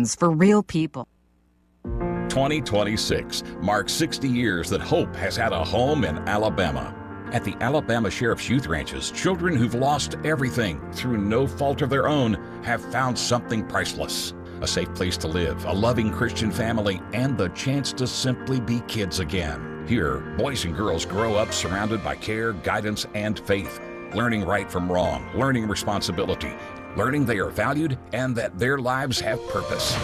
solutions for real people. 2026 marks 60 years that hope has had a home in Alabama. At the Alabama Sheriff's Youth Ranches, children who've lost everything through no fault of their own have found something priceless. A safe place to live, a loving Christian family, and the chance to simply be kids again. Here, boys and girls grow up surrounded by care, guidance, and faith, learning right from wrong, learning responsibility, learning they are valued and that their lives have purpose.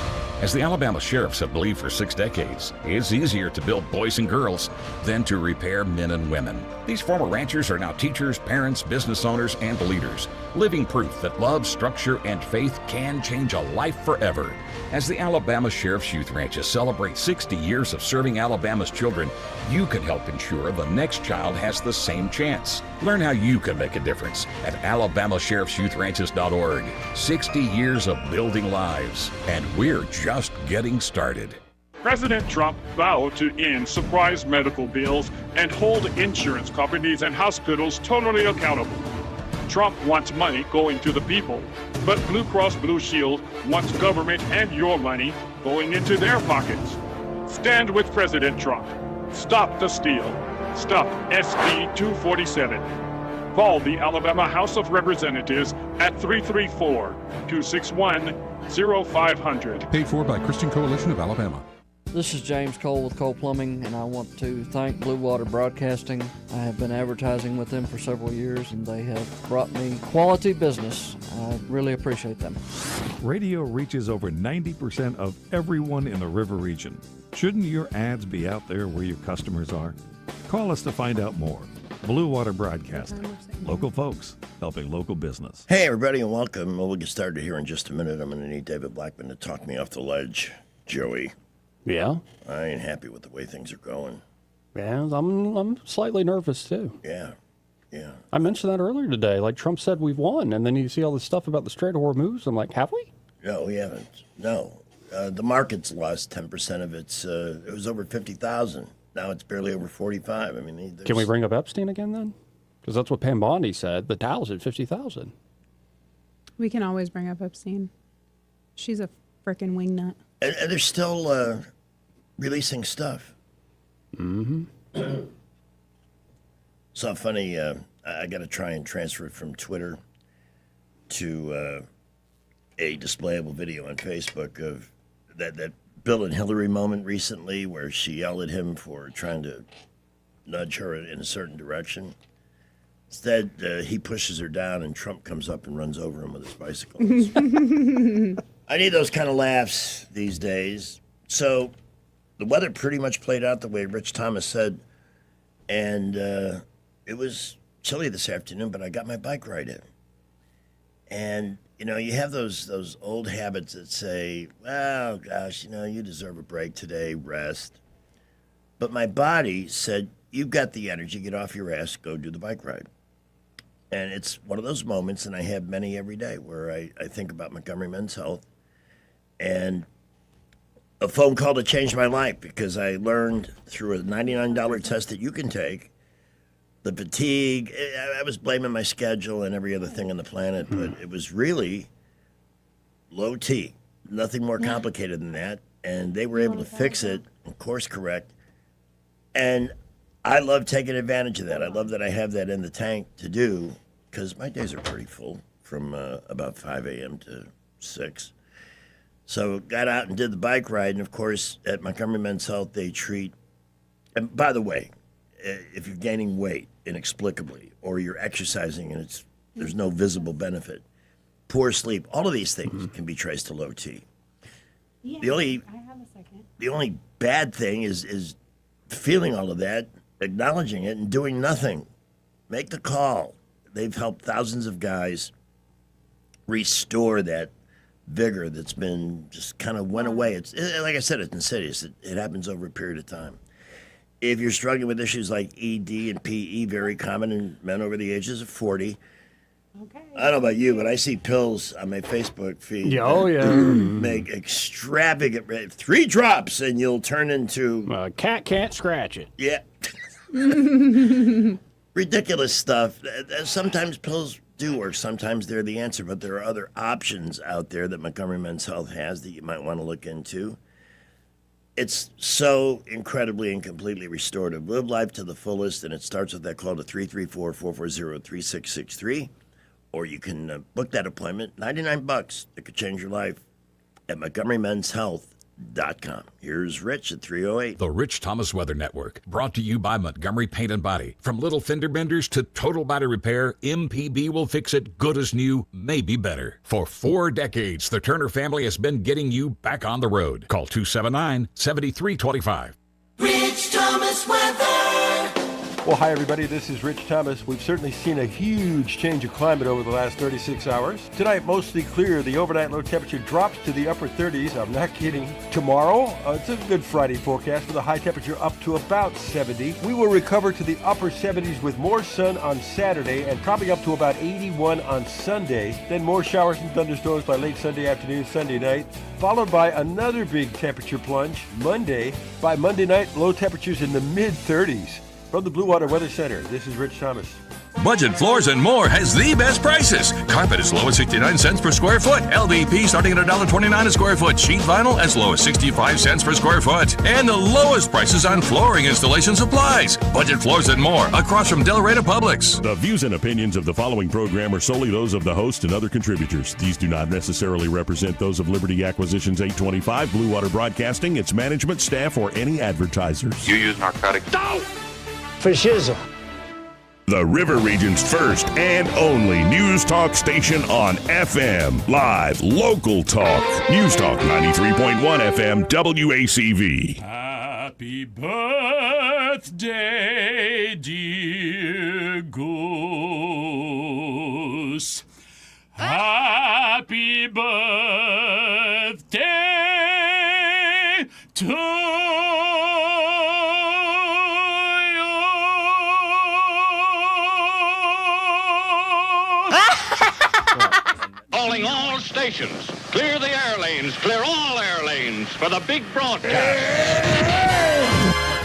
As the Alabama Sheriffs have believed for 6 decades, it's easier to build boys and girls than to repair men and women. These former ranchers are now teachers, parents, business owners, and leaders, living proof that love, structure, and faith can change a life forever. As the Alabama Sheriff's Youth Ranches celebrate 60 years of serving Alabama's children, you can help ensure the next child has the same chance. Learn how you can make a difference at alabamasheriffsyouthranches.org. 60 years of building lives, and we're just getting started. President Trump vowed to end surprise medical bills and hold insurance companies and hospitals totally accountable. Trump wants money going to the people, but Blue Cross Blue Shield wants government and your money going into their pockets. Stand with President Trump. Stop the steal. Stop SB 247. Call the Alabama House of Representatives at 334-261-0500. Paid for by Christian Coalition of Alabama. This is James Cole with Cole Plumbing, and I want to thank Blue Water Broadcasting. I have been advertising with them for several years, and they have brought me quality business. I really appreciate them. Radio reaches over 90% of everyone in the river region. Shouldn't your ads be out there where your customers are? Call us to find out more. Blue Water Broadcasting. Local folks helping local business. Hey, everybody, and welcome. Well, we'll get started here in just a minute. I'm going to need David Blackman to talk me off the ledge. Joey. Yeah? I ain't happy with the way things are going. Yeah, I'm slightly nervous, too. Yeah. I mentioned that earlier today. Like, Trump said we've won, and then you see all this stuff about the Strait of Hormuz. I'm like, have we? No, we haven't. No. The market's lost 10% of its, it was over 50,000. Now it's barely over 45. I mean, Can we bring up Epstein again, then? Because that's what Pam Bondi said. The Dow's at 50,000. We can always bring up Epstein. She's a frickin' wingnut. And they're still releasing stuff. Mm-hmm. So funny, I got to try and transfer it from Twitter to a displayable video on Facebook of that Bill and Hillary moment recently where she yelled at him for trying to nudge her in a certain direction. Instead, he pushes her down and Trump comes up and runs over him with his bicycle. I need those kind of laughs these days. So the weather pretty much played out the way Rich Thomas said. And it was chilly this afternoon, but I got my bike ride in. And, you know, you have those old habits that say, well, gosh, you know, you deserve a break today, rest. But my body said, you've got the energy, get off your ass, go do the bike ride. And it's one of those moments, and I have many every day, where I think about Montgomery Men's Health and a phone call to change my life, because I learned through a $99 test that you can take, the fatigue. I was blaming my schedule and every other thing on the planet, but it was really low T, nothing more complicated than that. And they were able to fix it and course correct. And I love taking advantage of that. I love that I have that in the tank to do, because my days are pretty full from about 5 a.m. to 6. So got out and did the bike ride. And, of course, at Montgomery Men's Health, they treat – and by the way, if you're gaining weight inexplicably or you're exercising and there's no visible benefit, poor sleep, all of these things can be traced to low T. Yeah, The only bad thing is feeling all of that, acknowledging it, and doing nothing. Make the call. They've helped thousands of guys restore that vigor that's been just kind of went away. It's like I said, it's insidious. It happens over a period of time. If you're struggling with issues like ED and PE, very common in men over the ages of 40. Okay. I don't know about you, but I see pills on my Facebook feed. Yeah, oh, yeah. Make extravagant 3 drops and you'll turn into A cat can't scratch it. Yeah. Ridiculous stuff. Sometimes pills do work. Sometimes they're the answer, but there are other options out there that Montgomery Men's Health has that you might want to look into. It's so incredibly and completely restorative. Live life to the fullest, and it starts with that call to 334-440-3663, or you can book that appointment, $99. It could change your life at MontgomeryMen'sHealth.com. Here's Rich at 308. The Rich Thomas Weather Network, brought to you by Montgomery Paint and Body. From little fender benders to total body repair, MPB will fix it good as new, maybe better. For 4 decades, the Turner family has been getting you back on the road. Call 279-7325. Rich Thomas Weather. Well, hi, everybody. This is Rich Thomas. We've certainly seen a huge change of climate over the last 36 hours. Tonight, mostly clear. The overnight low temperature drops to the upper 30s. I'm not kidding. Tomorrow, it's a good Friday forecast with a high temperature up to about 70. We will recover to the upper 70s with more sun on Saturday and probably up to about 81 on Sunday. Then more showers and thunderstorms by late Sunday afternoon, Sunday night, followed by another big temperature plunge Monday. By Monday night, low temperatures in the mid-30s. From the Blue Water Weather Center, this is Rich Thomas. Budget Floors and More has the best prices. Carpet as low as 69 cents per square foot. LVP starting at $1.29 a square foot. Sheet vinyl as low as 65 cents per square foot. And the lowest prices on flooring installation supplies. Budget Floors and More across from Delray Publix. The views and opinions of the following program are solely those of the host and other contributors. These do not necessarily represent those of Liberty Acquisitions 825, Blue Water Broadcasting, its management, staff, or any advertisers. You use narcotics? No! Fascism. The River Region's first and only news talk station on FM. Live, local talk. News Talk 93.1 FM WACV. Happy birthday, dear Goose. Happy birthday to Calling all stations. Clear the air lanes. Clear all air lanes for the big broadcast.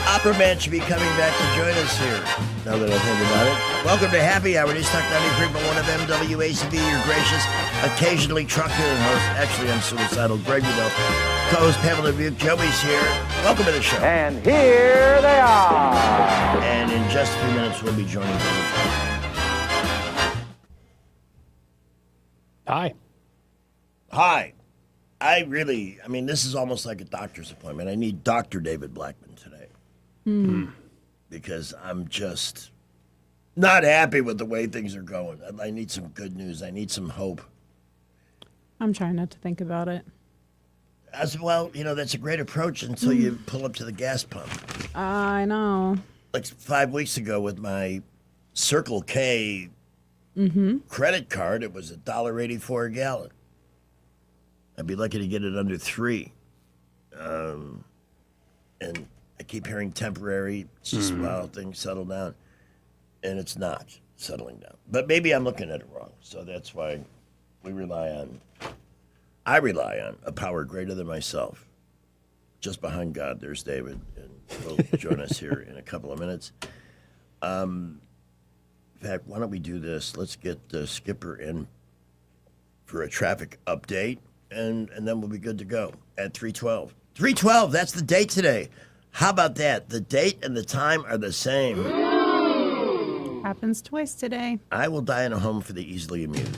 Opera Man should be coming back to join us here, now that I think about it. Welcome to Happy Hour, News Talk 93.1 FM WACV, your gracious, occasionally trucker and host. Actually, I'm suicidal. Greg, co-host Pamela Buick. Joey's here. Welcome to the show. And here they are. And in just a few minutes, we'll be joining them. Hi. Hi. I mean, this is almost like a doctor's appointment. I need Dr. David Blackman today. Because I'm just not happy with the way things are going. I need some good news. I need some hope. I'm trying not to think about it. As well, that's a great approach until you pull up to the gas pump. I know. Like 5 weeks ago with my Circle K credit card, it was $1.84 a gallon. I'd be lucky to get it under $3. And I keep hearing temporary. It's just while things settle down, and it's not settling down. But maybe I'm looking at it wrong. So that's why I rely on a power greater than myself. Just behind God, there's David, and he'll join us here in a couple of minutes. In fact, why don't we do this? Let's get the skipper in for a traffic update, and then we'll be good to go at 3:12. 3:12, that's the date today. How about that? The date and the time are the same. Happens twice today. I will die in a home for the easily amused.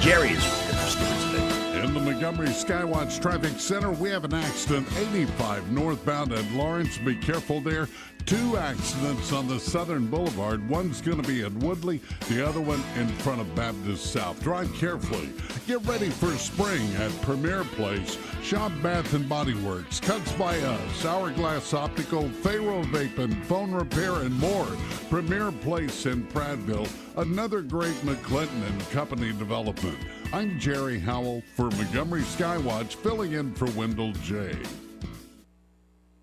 Jerry is here for skipper today. In the Montgomery Skywatch Traffic Center, we have an accident 85 northbound at Lawrence. Be careful there. 2 accidents on the Southern Boulevard. One's going to be at Woodley, the other one in front of Baptist South. Drive carefully. Get ready for spring at Premier Place. Shop Bath and Body Works, Cuts by Us, Hourglass Optical, Pharaoh Vaping, Phone Repair, and more. Premier Place in Prattville. Another great McClinton and Company development. I'm Jerry Howell for Montgomery Skywatch, filling in for Wendell J.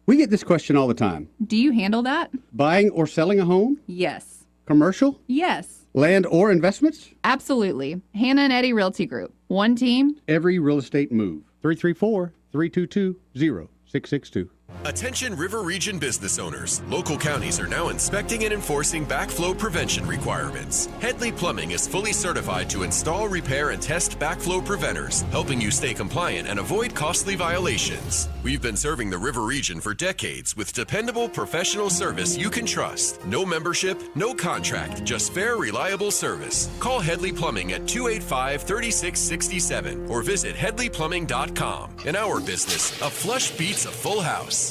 We get this question all the time. Do you handle that? Buying or selling a home? Yes. Commercial? Yes. Land or investments? Absolutely. Hannah and Eddie Realty Group. One team. Every real estate move. 334-322-0662. Attention River Region business owners. Local counties are now inspecting and enforcing backflow prevention requirements. Headley Plumbing is fully certified to install, repair, and test backflow preventers, helping you stay compliant and avoid costly violations. We've been serving the River Region for decades with dependable professional service you can trust. No membership, no contract, just fair, reliable service. Call Headley Plumbing at 285-3667 or visit headleyplumbing.com. In our business, a flush beats a full house.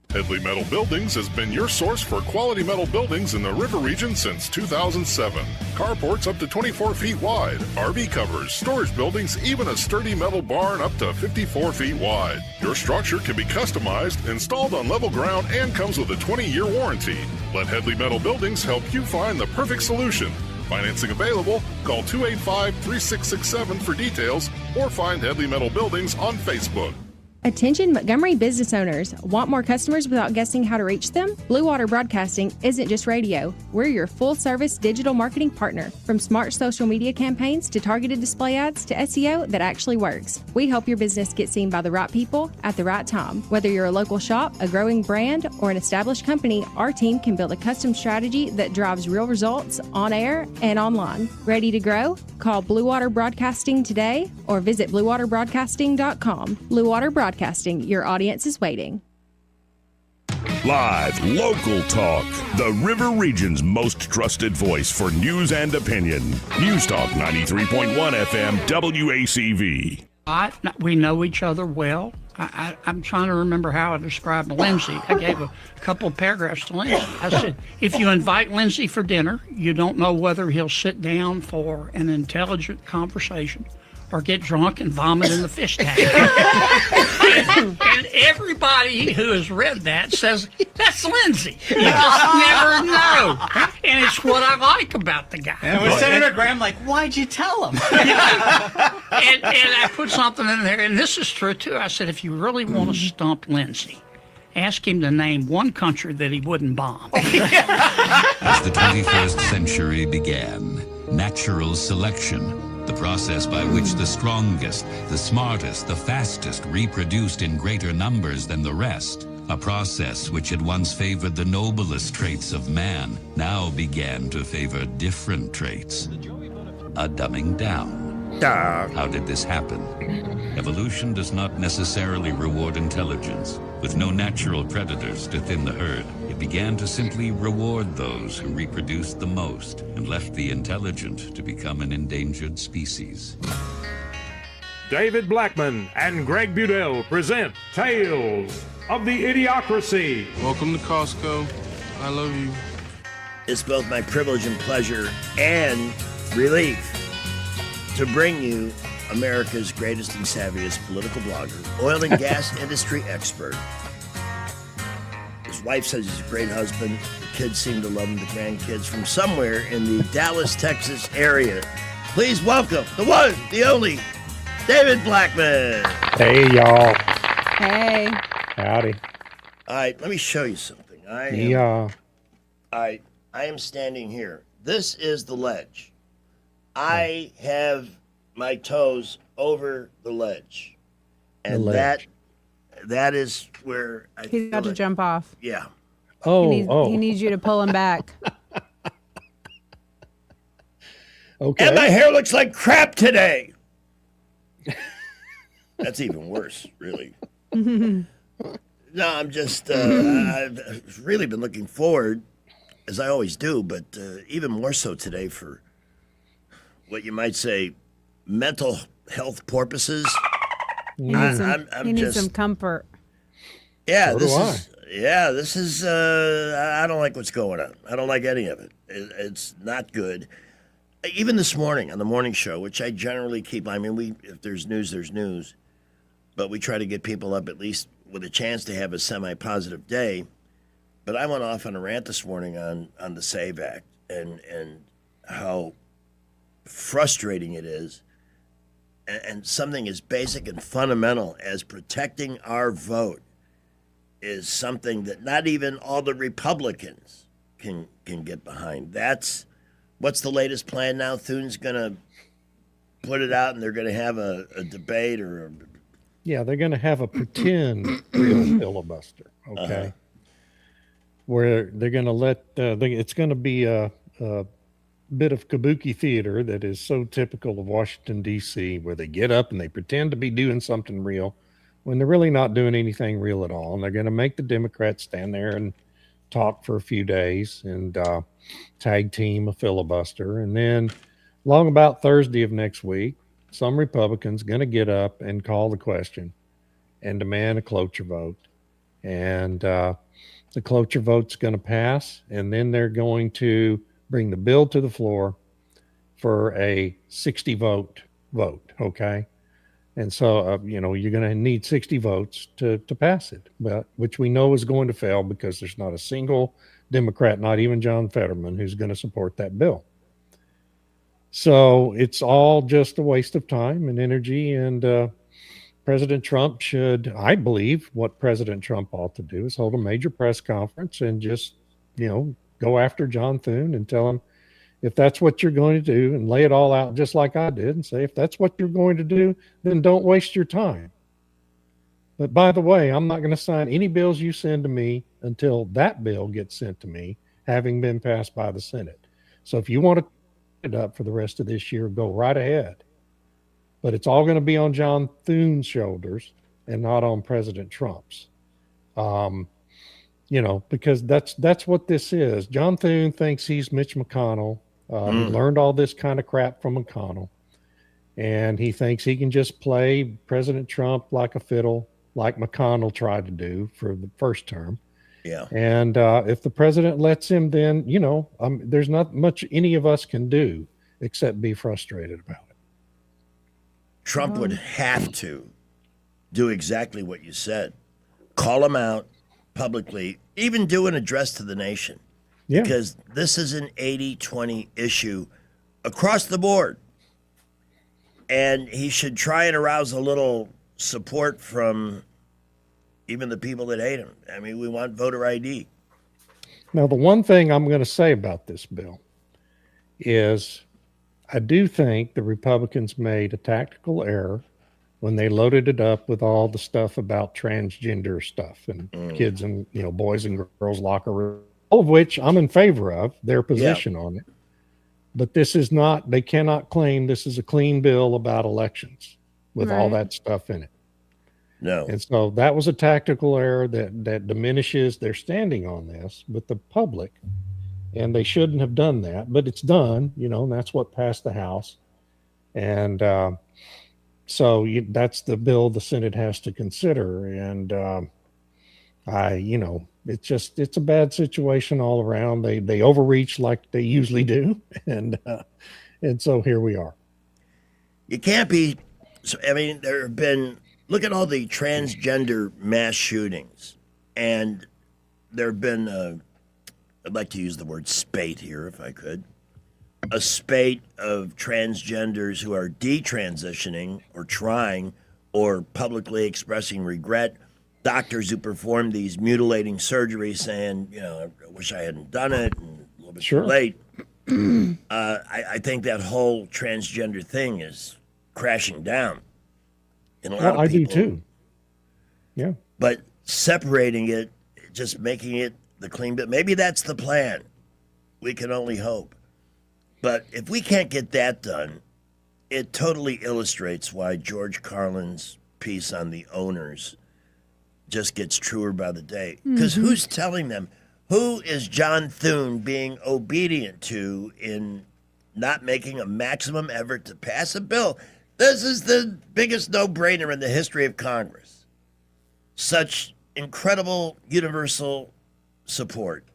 Headley Metal Buildings has been your source for quality metal buildings in the River Region since 2007. Carports up to 24 feet wide, RV covers, storage buildings, even a sturdy metal barn up to 54 feet wide. Your structure can be customized, installed on level ground, and comes with a 20-year warranty. Let Headley Metal Buildings help you find the perfect solution. Financing available. Call 285-3667 for details or find Headley Metal Buildings on Facebook. Attention Montgomery business owners. Want more customers without guessing how to reach them? Blue Water Broadcasting isn't just radio. We're your full-service digital marketing partner. From smart social media campaigns to targeted display ads to SEO that actually works. We help your business get seen by the right people at the right time. Whether you're a local shop, a growing brand, or an established company, our team can build a custom strategy that drives real results on air and online. Ready to grow? Call Blue Water Broadcasting today or visit bluewaterbroadcasting.com. Blue Water Broadcasting, your audience is waiting. Live local talk. The River Region's most trusted voice for news and opinion. News Talk 93.1 FM WACV. We know each other well. I'm trying to remember how I described Lindsay. I gave a couple of paragraphs to Lindsay. I said, if you invite Lindsay for dinner, you don't know whether he'll sit down for an intelligent conversation or get drunk and vomit in the fish tank. and everybody who has read that says, that's Lindsay. You just never know. And it's what I like about the guy. And with Senator Graham, like, why'd you tell him? and I put something in there, and this is true too. I said, if you really want to stump Lindsay, ask him to name one country that he wouldn't bomb. As the 21st century began, natural selection, the process by which the strongest, the smartest, the fastest reproduced in greater numbers than the rest, a process which had once favored the noblest traits of man, now began to favor different traits. A dumbing down. How did this happen? Evolution does not necessarily reward intelligence. With no natural predators to thin the herd, it began to simply reward those who reproduced the most and left the intelligent to become an endangered species. David Blackman and Greg Budell present Tales of the Idiocracy. Welcome to Costco. I love you. It's both my privilege and pleasure and relief to bring you America's greatest and savviest political blogger, oil and gas industry expert. His wife says he's a great husband. The kids seem to love him, the grandkids, from somewhere in the Dallas, Texas area. Please welcome the one, the only, David Blackman. Hey, y'all. Hey. Howdy. All right, let me show you something. Yeah. I am standing here. This is the ledge. I have my toes over the ledge. And that is where I He's got to jump off. Yeah. He needs you to pull him back. Okay. And my hair looks like crap today. That's even worse, really. No, I'm just, I've really been looking forward, as I always do, but even more so today for what you might say mental health purposes. He needs some comfort. Yeah, this is, I don't like what's going on. I don't like any of it. It's not good. Even this morning on the morning show, which I generally keep, if there's news, there's news. But we try to get people up at least with a chance to have a semi-positive day. But I went off on a rant this morning on the SAVE Act and how frustrating it is. And something as basic and fundamental as protecting our vote is something that not even all the Republicans can get behind. What's the latest plan now? Thune's going to put it out and they're going to have a debate or Yeah, they're going to have a pretend real filibuster, okay? Where they're going to let, it's going to be a bit of kabuki theater that is so typical of Washington, D.C., where they get up and they pretend to be doing something real when they're really not doing anything real at all. And they're going to make the Democrats stand there and talk for a few days and tag team a filibuster. And then along about Thursday of next week, some Republicans going to get up and call the question and demand a cloture vote. And the cloture vote's going to pass. And then they're going to bring the bill to the floor for a 60 vote. Okay. And so, you're going to need 60 votes to pass it, but which we know is going to fail because there's not a single Democrat, not even John Fetterman, who's going to support that bill. So it's all just a waste of time and energy. And President Trump should, I believe, what President Trump ought to do is hold a major press conference and just, go after John Thune and tell him, if that's what you're going to do, and lay it all out just like I did and say, if that's what you're going to do, then don't waste your time. But by the way, I'm not going to sign any bills you send to me until that bill gets sent to me, having been passed by the Senate. So if you want to it up for the rest of this year, go right ahead. But it's all going to be on John Thune's shoulders and not on President Trump's. Because that's what this is. John Thune thinks he's Mitch McConnell. He learned all this kind of crap from McConnell. And he thinks he can just play President Trump like a fiddle, like McConnell tried to do for the first term. Yeah. And if the president lets him, then, there's not much any of us can do except be frustrated about it. Trump would have to do exactly what you said. Call him out publicly, even do an address to the nation. Yeah. Because this is an 80-20 issue across the board. And he should try and arouse a little support from even the people that hate him. I mean, we want voter ID. Now, the one thing I'm going to say about this bill is I do think the Republicans made a tactical error when they loaded it up with all the stuff about transgender stuff and kids and, boys and girls locker room, all of which I'm in favor of their position on it. But this is not, they cannot claim this is a clean bill about elections with all that stuff in it. No. And so that was a tactical error that diminishes their standing on this with the public. And they shouldn't have done that, but it's done, and that's what passed the House. And that's the bill the Senate has to consider. And it's a bad situation all around. They overreach like they usually do. And so here we are. You can't be, there have been, look at all the transgender mass shootings. And there have been, I'd like to use the word spate here if I could. A spate of transgenders who are detransitioning or trying or publicly expressing regret. Doctors who perform these mutilating surgeries saying, I wish I hadn't done it and a little bit too late. I think that whole transgender thing is crashing down. And a lot of people, I do too. Yeah. But separating it, just making it the clean bit, maybe that's the plan. We can only hope. But if we can't get that done, it totally illustrates why George Carlin's piece on the owners just gets truer by the day. Because who's telling them? Who is John Thune being obedient to in not making a maximum effort to pass a bill? This is the biggest no-brainer in the history of Congress. Such incredible universal support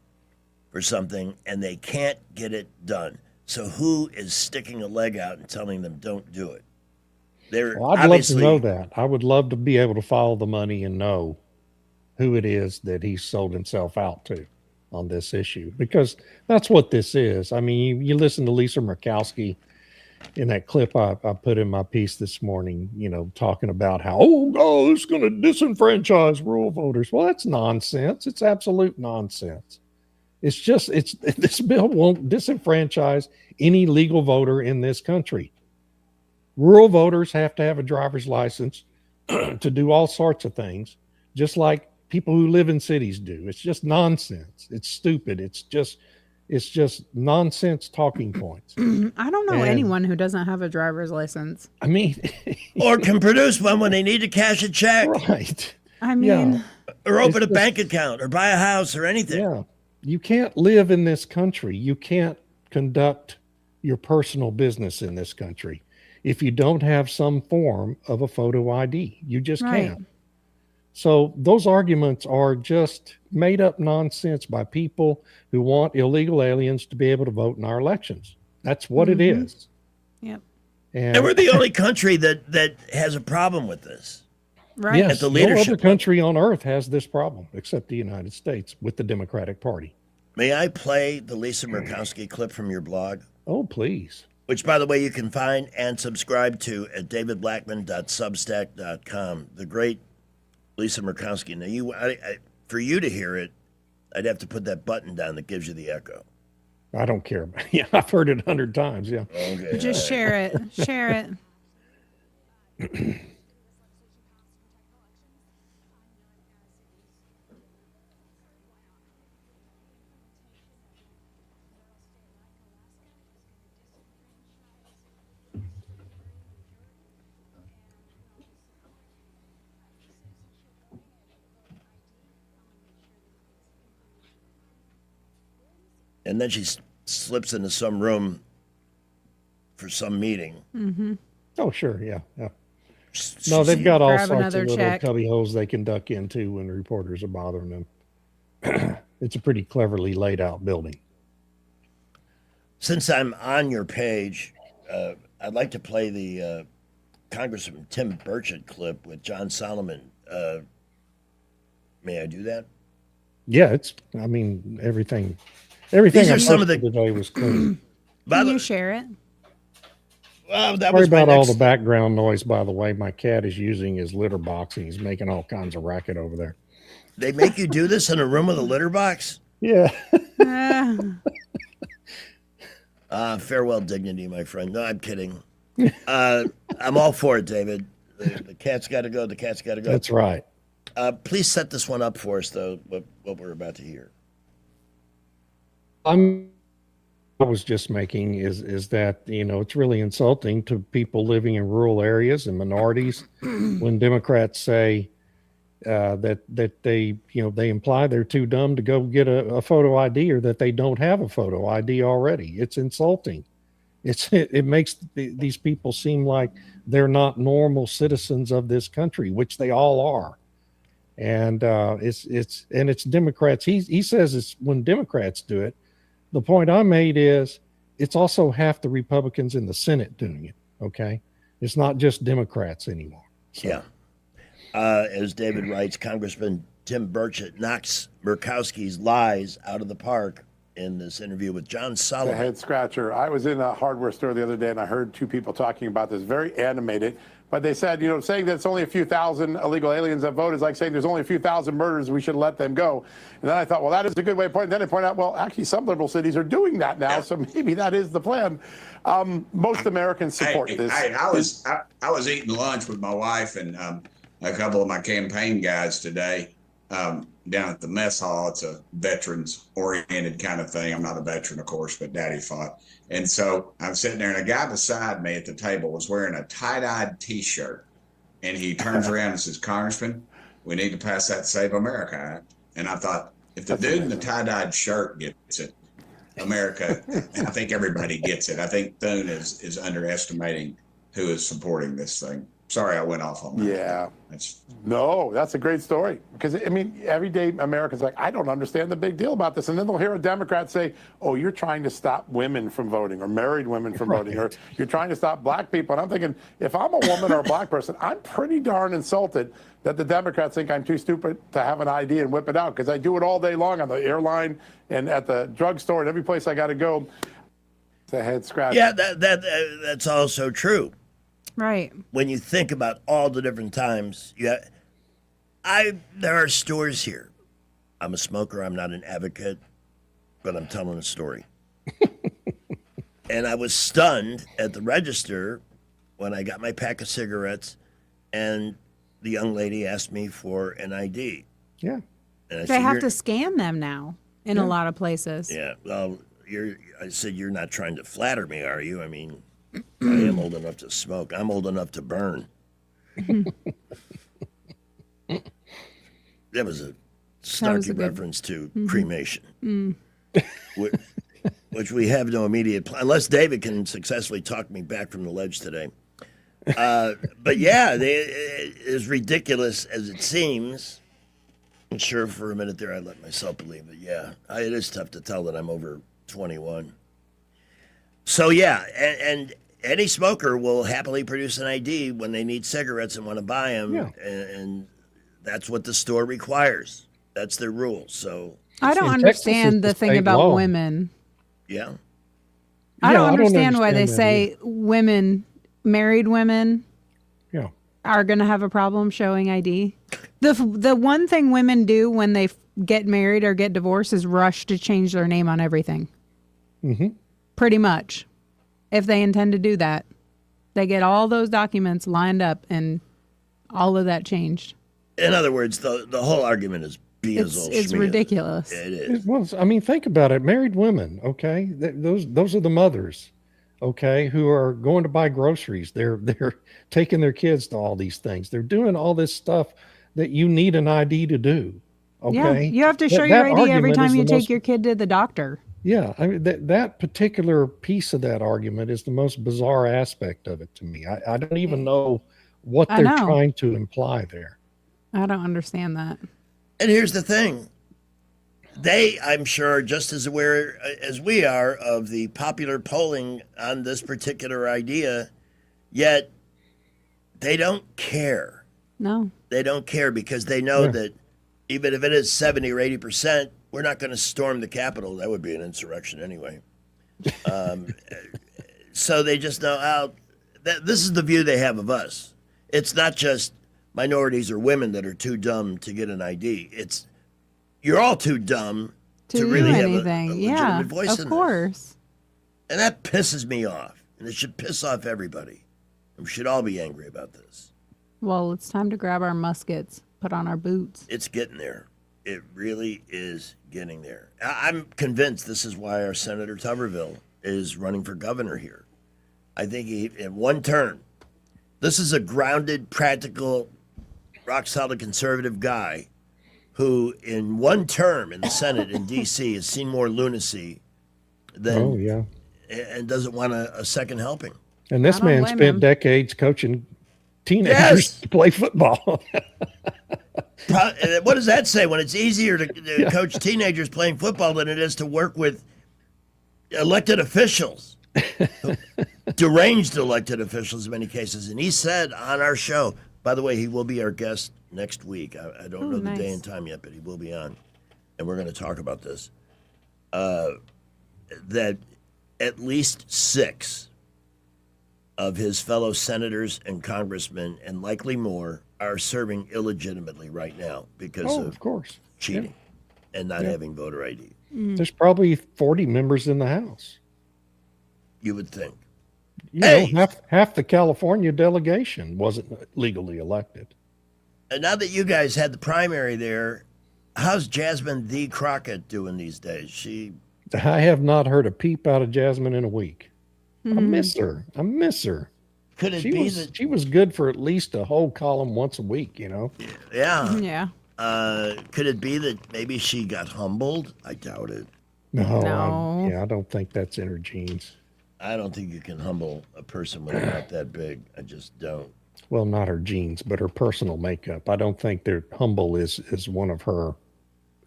for something, and they can't get it done. So who is sticking a leg out and telling them don't do it? I'd love to know that. I would love to be able to follow the money and know who it is that he sold himself out to on this issue, because that's what this is. I mean, you listen to Lisa Murkowski in that clip I put in my piece this morning, talking about how, it's going to disenfranchise rural voters. Well, that's nonsense. It's absolute nonsense. This bill won't disenfranchise any legal voter in this country. Rural voters have to have a driver's license to do all sorts of things, just like people who live in cities do. It's just nonsense. It's stupid. It's just nonsense talking points. I don't know And- anyone who doesn't have a driver's license. I mean, Or can produce one when they need to cash a check. right. I mean, Yeah. Or open It's a bank account or buy a house or anything. Yeah. You can't live in this country. You can't conduct your personal business in this country if you don't have some form of a photo ID. You just Right. can't. So those arguments are just made up nonsense by people who want illegal aliens to be able to vote in our elections. That's what it is. Yep. And we're the only country that has a problem with this. Right. Yes, At the no leadership other country on earth has this problem except the United States with the Democratic Party. May I play the Lisa Murkowski clip from your blog? Oh, please. Which, by the way, you can find and subscribe to at davidblackman.substack.com. The great Lisa Murkowski. Now, for you to hear it, I'd have to put that button down that gives you the echo. I don't care. Yeah, I've heard it 100 times. Yeah. Okay. Just share it. Share it. And then she slips into some room for some meeting. Mm-hmm. Oh, sure. Yeah. Yeah. No, they've got all Grab sorts another of little check. cubby holes they can duck into when reporters are bothering them. It's a pretty cleverly laid out building. Since I'm on your page, I'd like to play the Congressman Tim Burchett clip with John Solomon. May I do that? Yeah, I mean, everything These are some of the- today was clean. Can you share it? Well, Sorry about all the background noise, by the way. My cat is using his litter box and he's making all kinds of racket over there. They make you do this in a room with a litter box? Yeah. Farewell dignity, my friend. No, I'm kidding. I'm all for it, David. The cat's got to go. The cat's got to go. That's right. Please set this one up for us, though, what we're about to hear. I was just making is that, it's really insulting to people living in rural areas and minorities when Democrats say that they imply they're too dumb to go get a photo ID or that they don't have a photo ID already. It's insulting. It makes these people seem like they're not normal citizens of this country, which they all are. And it's Democrats. He says it's when Democrats do it. The point I made is it's also half the Republicans in the Senate doing it. Okay. It's not just Democrats anymore. So. Yeah. As David writes, Congressman Tim Burchett knocks Murkowski's lies out of the park in this interview with John The Solomon. head scratcher. I was in a hardware store the other day and I heard two people talking about this, very animated. But they said, saying that it's only a few thousand illegal aliens that vote is like saying there's only a few thousand murders, we should let them go. And then I thought, well, that is a good way to point. Then I point out, well, actually, some liberal cities are doing that now, so maybe that is the plan. Most Americans support this. I was eating lunch with my wife and a couple of my campaign guys today down at the mess hall. It's a veterans-oriented kind of thing. I'm not a veteran, of course, but Daddy fought. And so I'm sitting there, and a guy beside me at the table was wearing a tie-dyed T-shirt. And he turns around and says, Congressman, we need to pass that Save America Act. And I thought, if the dude in the tie-dyed shirt gets it, America, I think everybody gets it. I think Thune is underestimating who is supporting this thing. Sorry, I went off on that. Yeah. No, that's a great story. Because, every day Americans are like, I don't understand the big deal about this. And then they'll hear a Democrat say, oh, you're trying to stop women from voting or married women from voting or you're trying to stop black people. And I'm thinking, if I'm a woman or a black person, I'm pretty darn insulted that the Democrats think I'm too stupid to have an ID and whip it out because I do it all day long on the airline and at the drugstore and every place I got to go. It's a head scratch. Yeah, that's also true. Right. When you think about all the different times, there are stores here. I'm a smoker. I'm not an advocate, but I'm telling a story. And I was stunned at the register when I got my pack of cigarettes, and the young lady asked me for an ID. Yeah. And I They said, have "You're-" to scan them now in a lot of places. Yeah. Well, I said, "You're not trying to flatter me, are you? I mean, I am old enough to smoke. I'm old enough to burn." That was a snarky reference to cremation, which we have no immediate plan, unless David can successfully talk me back from the ledge today. But yeah, as ridiculous as it seems, I'm sure for a minute there I let myself believe it. Yeah, it is tough to tell that I'm over 21. So yeah, and any smoker will happily produce an ID when they need cigarettes and want to buy them, and that's what the store requires. That's their rule. So I don't understand the thing about women. Yeah. I don't understand why they say women, married women, are going to have a problem showing ID. The one thing women do when they get married or get divorced is rush to change their name on everything. Mm-hmm. Pretty much. If they intend to do that, they get all those documents lined up and all of that changed. In other words, the whole argument is it's ridiculous. It is. Well, I mean, think about it. Married women, okay? Those are the mothers, okay, who are going to buy groceries. They're taking their kids to all these things. They're doing all this stuff that you need an ID to do. Okay. Yeah, you have to show your ID every time you take your kid to the doctor. Yeah, I mean that particular piece of that argument is the most bizarre aspect of it to me. I don't even know what they're trying to imply there. I don't understand that. And here's the thing. They, I'm sure, are just as aware as we are of the popular polling on this particular idea, yet they don't care. No. They don't care because they know that even if it is 70 or 80%, we're not going to storm the Capitol. That would be an insurrection anyway. So they just know how this is the view they have of us. It's not just minorities or women that are too dumb to get an ID. It's you're all too dumb to really have a legitimate voice in this. Of course. And that pisses me off. And it should piss off everybody. We should all be angry about this. Well, it's time to grab our muskets, put on our boots. It's getting there. It really is getting there. I'm convinced this is why our Senator Tuberville is running for governor here. I think in one term, this is a grounded, practical, rock-solid conservative guy who, in one term in the Senate in D.C., has seen more lunacy than and doesn't want a second helping. And this man spent decades coaching teenagers to play football. What does that say when it's easier to coach teenagers playing football than it is to work with elected officials, deranged elected officials in many cases? And he said on our show, by the way, he will be our guest next week. I don't know the day and time yet, but he will be on. And we're going to talk about this. That at least 6 of his fellow senators and congressmen, and likely more, are serving illegitimately right now because of course, cheating and not having voter ID. There's probably 40 members in the House. You would think. You know, half the California delegation wasn't legally elected. And now that you guys had the primary there, how's Jasmine D. Crockett doing these days? I have not heard a peep out of Jasmine in a week. I miss her. Could it be that she was good for at least a whole column once a week, you know? Yeah. Yeah. Could it be that maybe she got humbled? I doubt it. No. I don't think that's in her genes. I don't think you can humble a person when they're not that big. I just don't. Well, not her genes, but her personal makeup. I don't think that humble is one of her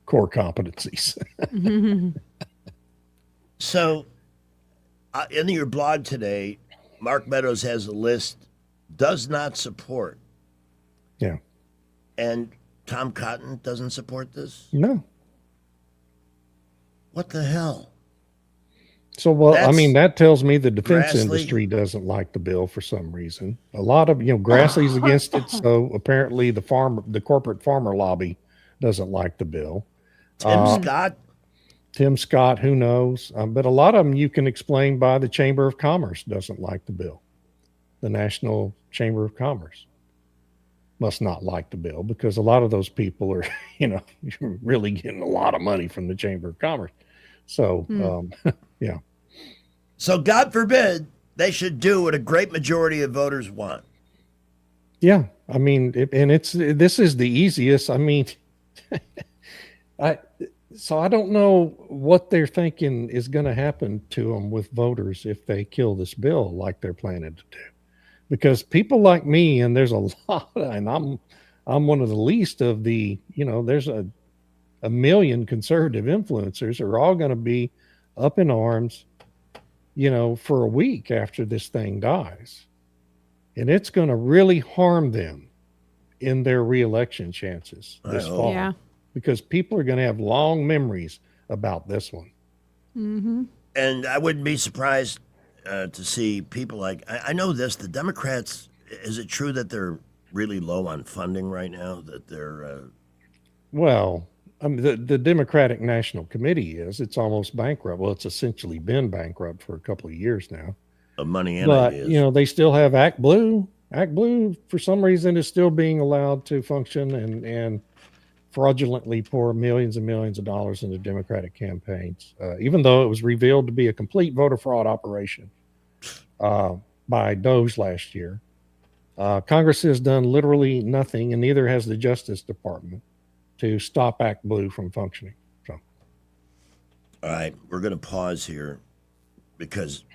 core competencies. So, in your blog today, Mark Meadows has a list, does not support. Yeah. And Tom Cotton doesn't support this? No. What the hell? So, well, I mean, that tells me the defense industry doesn't like the bill for some reason. A lot of, Grassley's against it. So apparently the corporate farmer lobby doesn't like the bill. Tim Scott, who knows? But a lot of them you can explain by the Chamber of Commerce doesn't like the bill, the National Chamber of Commerce. must not like the bill, because a lot of those people are, really getting a lot of money from the Chamber of Commerce. So, yeah. So God forbid they should do what a great majority of voters want. Yeah. I mean, this is the easiest. I mean, so I don't know what they're thinking is going to happen to them with voters if they kill this bill like they're planning to do. Because people like me, and there's a lot, and I'm one of the least of the, there's a million conservative influencers are all going to be up in arms, for a week after this thing dies. And it's going to really harm them in their reelection chances this fall. Yeah. Because people are going to have long memories about this one. Mm-hmm. And I wouldn't be surprised to see people like, I know this, the Democrats, is it true that they're really low on funding right now? That they're... Well, the Democratic National Committee it's almost bankrupt. Well, it's essentially been bankrupt for a couple of years now. Of money and but, ideas. They still have Act Blue. Act Blue, for some reason, is still being allowed to function and fraudulently pour millions and millions of dollars into Democratic campaigns, even though it was revealed to be a complete voter fraud operation by Doge last year. Congress has done literally nothing, and neither has the Justice Department, to stop Act Blue from functioning. So, all right, we're going to pause here because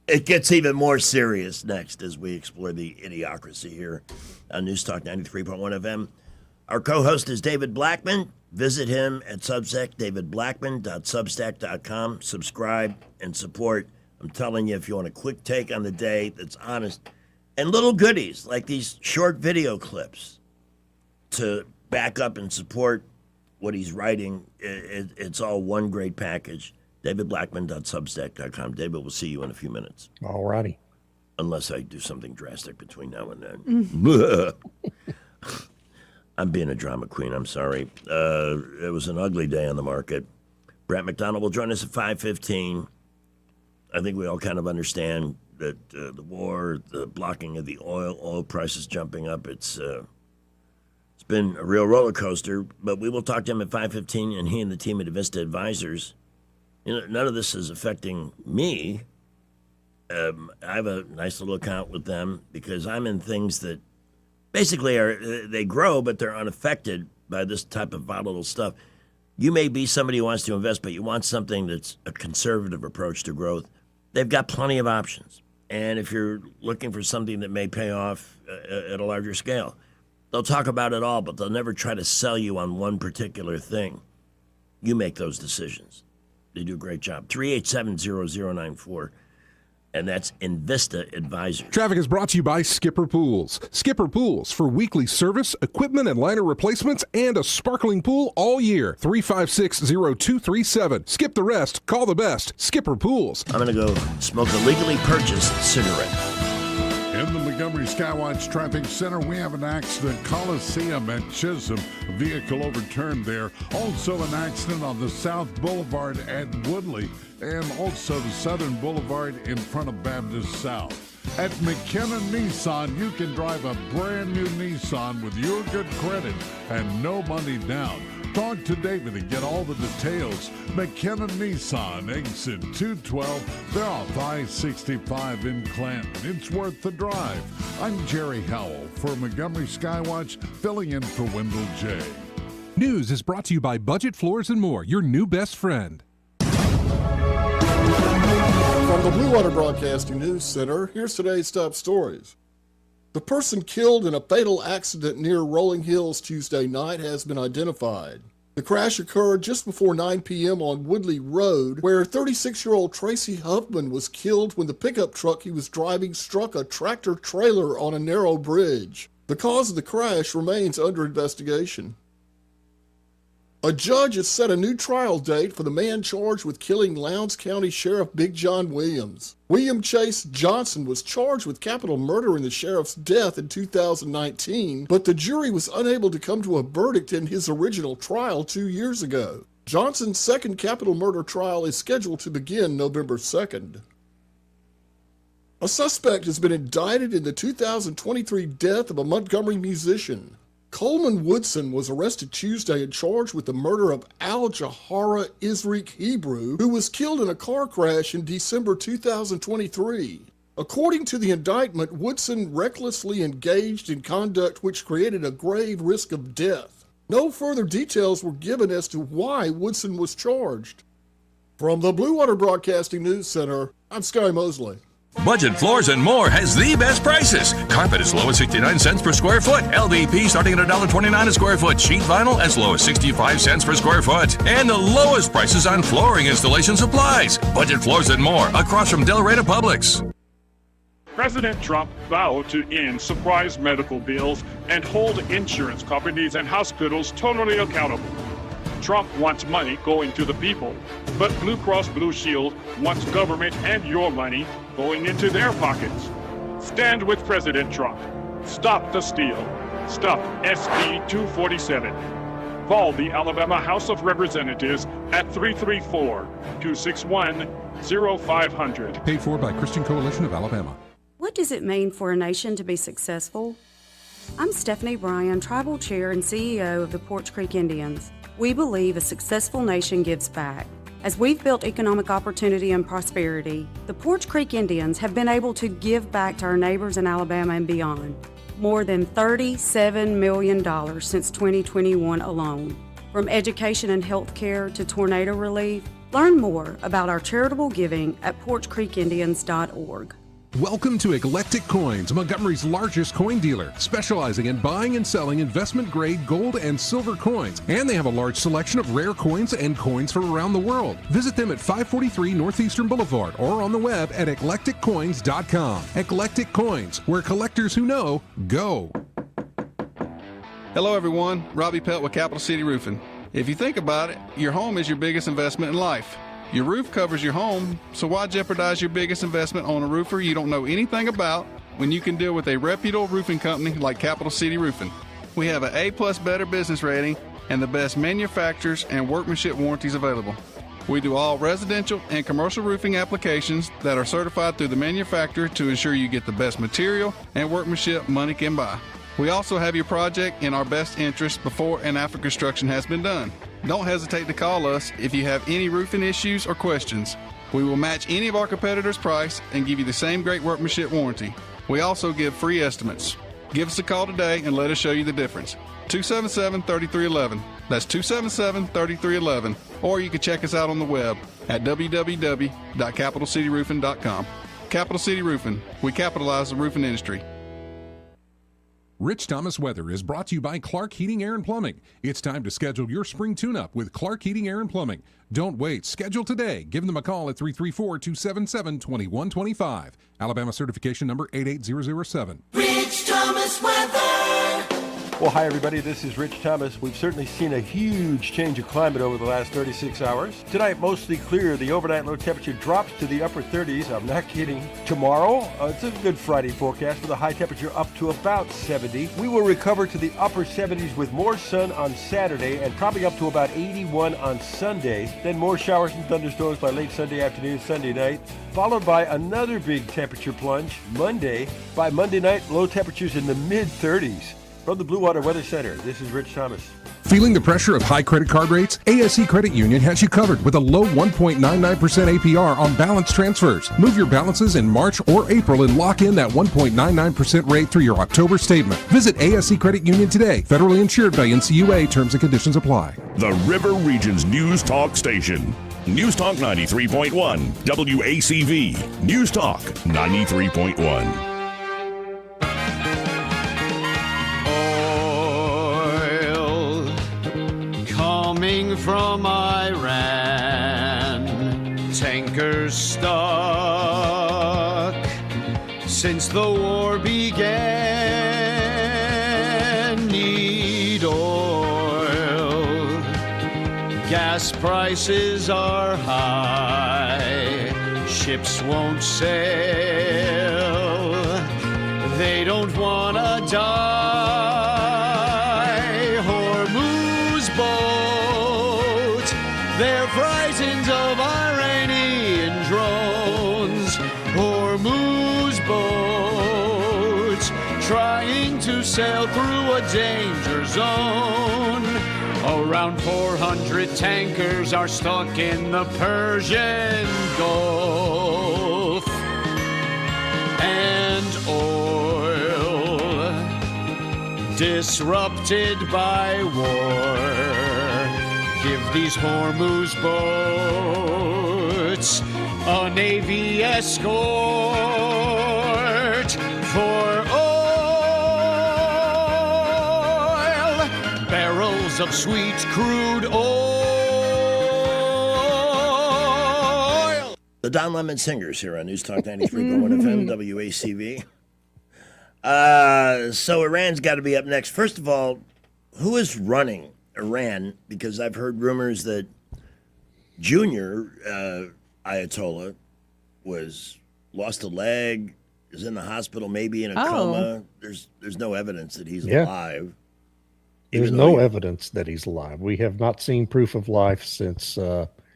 it gets even more serious next as we explore the idiocracy here on News Talk 93.1 FM. Our co-host is David Blackman. Visit him at Substack, davidblackman.substack.com. Subscribe and support. I'm telling you, if you want a quick take on the day that's honest, and little goodies like these short video clips to back up and support what he's writing, it's all one great package. davidblackman.substack.com. David, we'll see you in a few minutes. All righty. Unless I do something drastic between now and then. I'm being a drama queen. I'm sorry. It was an ugly day on the market. Brett McDonald will join us at 5:15. I think we all kind of understand that the war, the blocking of the oil prices jumping up, it's been a real roller coaster. But we will talk to him at 5:15, and he and the team at Vista Advisors. None of this is affecting me. I have a nice little account with them because I'm in things that basically they grow, but they're unaffected by this type of volatile stuff. You may be somebody who wants to invest, but you want something that's a conservative approach to growth. They've got plenty of options. And if you're looking for something that may pay off at a larger scale, they'll talk about it all, but they'll never try to sell you on one particular thing. You make those decisions. They do a great job. 387-0094. And that's Invista Advisors. Traffic is brought to you by Skipper Pools. Skipper Pools for weekly service, equipment and liner replacements, and a sparkling pool all year. 356-0237. Skip the rest. Call the best. Skipper Pools. I'm going to go smoke a legally purchased cigarette. In the Montgomery Skywatch Traffic Center, we have an accident. Coliseum at Chisholm. A vehicle overturned there. Also an accident on the South Boulevard at Woodley. And also the Southern Boulevard in front of Baptist South. At McKenna Nissan, you can drive a brand new Nissan with your good credit and no money down. Talk to David and get all the details. McKenna Nissan, exit 212. They're off I-65 in Clanton. It's worth the drive. I'm Jerry Howell for Montgomery Skywatch, filling in for Wendell J. News is brought to you by Budget Floors and More, your new best friend. From the Blue Water Broadcasting News Center, here's today's top stories. The person killed in a fatal accident near Rolling Hills Tuesday night has been identified. The crash occurred just before 9 p.m. on Woodley Road, where 36-year-old Tracy Huffman was killed when the pickup truck he was driving struck a tractor trailer on a narrow bridge. The cause of the crash remains under investigation. A judge has set a new trial date for the man charged with killing Lowndes County Sheriff Big John Williams. William Chase Johnson was charged with capital murder in the sheriff's death in 2019, but the jury was unable to come to a verdict in his original trial 2 years ago. Johnson's second capital murder trial is scheduled to begin November 2nd. A suspect has been indicted in the 2023 death of a Montgomery musician. Coleman Woodson was arrested Tuesday and charged with the murder of Al Jahara Isrik Hebrew, who was killed in a car crash in December 2023. According to the indictment, Woodson recklessly engaged in conduct which created a grave risk of death. No further details were given as to why Woodson was charged. From the Blue Water Broadcasting News Center, I'm Sky Mosley. Budget Floors and More has the best prices. Carpet as low as 69 cents per square foot. LVP starting at $1.29 a square foot. Sheet vinyl as low as 65 cents per square foot. And the lowest prices on flooring installation supplies. Budget Floors and More across from Del Rey to Publix. President Trump vowed to end surprise medical bills and hold insurance companies and hospitals totally accountable. Trump wants money going to the people, but Blue Cross Blue Shield wants government and your money going into their pockets. Stand with President Trump. Stop the steal. Stop SB 247. Call the Alabama House of Representatives at 334-261-0500. Paid for by Christian Coalition of Alabama. What does it mean for a nation to be successful? I'm Stephanie Bryan, Tribal Chair and CEO of the Porch Creek Indians. We believe a successful nation gives back. As we've built economic opportunity and prosperity, the Porch Creek Indians have been able to give back to our neighbors in Alabama and beyond. More than $37 million since 2021 alone. From education and health care to tornado relief, learn more about our charitable giving at porchcreekindians.org. Welcome to Eclectic Coins, Montgomery's largest coin dealer, specializing in buying and selling investment-grade gold and silver coins. And they have a large selection of rare coins and coins from around the world. Visit them at 543 Northeastern Boulevard or on the web at eclecticcoins.com. Eclectic Coins, where collectors who know go. Hello, everyone. Robbie Pelt with Capital City Roofing. If you think about it, your home is your biggest investment in life. Your roof covers your home, so why jeopardize your biggest investment on a roofer you don't know anything about when you can deal with a reputable roofing company like Capital City Roofing? We have an A+ Better Business rating and the best manufacturers and workmanship warranties available. We do all residential and commercial roofing applications that are certified through the manufacturer to ensure you get the best material and workmanship money can buy. We also have your project in our best interest before and after construction has been done. Don't hesitate to call us if you have any roofing issues or questions. We will match any of our competitors' price and give you the same great workmanship warranty. We also give free estimates. Give us a call today and let us show you the difference. 277-3311. That's 277-3311. Or you can check us out on the web at www.capitalcityroofing.com. Capital City Roofing. We capitalize the roofing industry. Rich Thomas Weather is brought to you by Clark Heating, Air and Plumbing. It's time to schedule your spring tune-up with Clark Heating, Air and Plumbing. Don't wait. Schedule today. Give them a call at 334-277-2125. Alabama certification number 88007. Rich Thomas Weather. Well, hi, everybody. This is Rich Thomas. We've certainly seen a huge change of climate over the last 36 hours. Tonight, mostly clear. The overnight low temperature drops to the upper 30s. I'm not kidding. Tomorrow, it's a good Friday forecast with a high temperature up to about 70. We will recover to the upper 70s with more sun on Saturday and probably up to about 81 on Sunday. Then more showers and thunderstorms by late Sunday afternoon, Sunday night, followed by another big temperature plunge Monday. By Monday night, low temperatures in the mid-30s. From the Blue Water Weather Center, this is Rich Thomas. Feeling the pressure of high credit card rates? ASC Credit Union has you covered with a low 1.99% APR on balance transfers. Move your balances in March or April and lock in that 1.99% rate through your October statement. Visit ASC Credit Union today. Federally insured by NCUA. Terms and conditions apply. The River Region's News Talk Station. News Talk 93.1. WACV. News Talk 93.1. Coming from Iran, tankers stuck since the war began. Need oil, gas prices are high, ships won't sail, they don't wanna die. They're frightened of Iranian drones. Hormuz to sail through a danger zone. Around 400 tankers are stuck in the Persian Gulf. And oil disrupted by war. Give these Hormuz boats a Navy escort for oil. Barrels of sweet crude oil. The Don Lemon Singers here on News Talk 93.1 FM, WACV. So Iran's got to be up next. First of all, who is running Iran? Because I've heard rumors that Junior Ayatollah lost a leg, is in the hospital, maybe in a coma. There's no evidence that he's alive. There's no evidence that he's alive. We have not seen proof of life since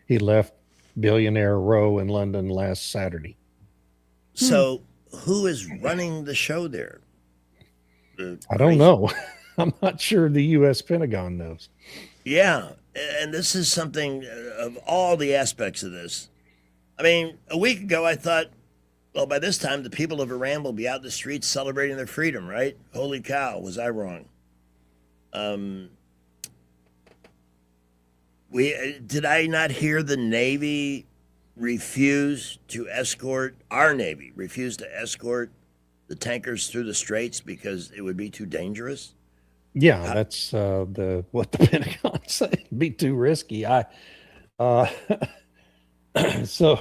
he left Billionaire Row in London last Saturday. So who is running the show there? I don't know. I'm not sure the U.S. Pentagon knows. Yeah, and this is something of all the aspects of this. I mean, a week ago I thought, well, by this time the people of Iran will be out in the streets celebrating their freedom, right? Holy cow, was I wrong? Did I not hear the Navy refuse to escort the tankers through the straits because it would be too dangerous? Yeah, that's what the Pentagon said. It'd be too risky. So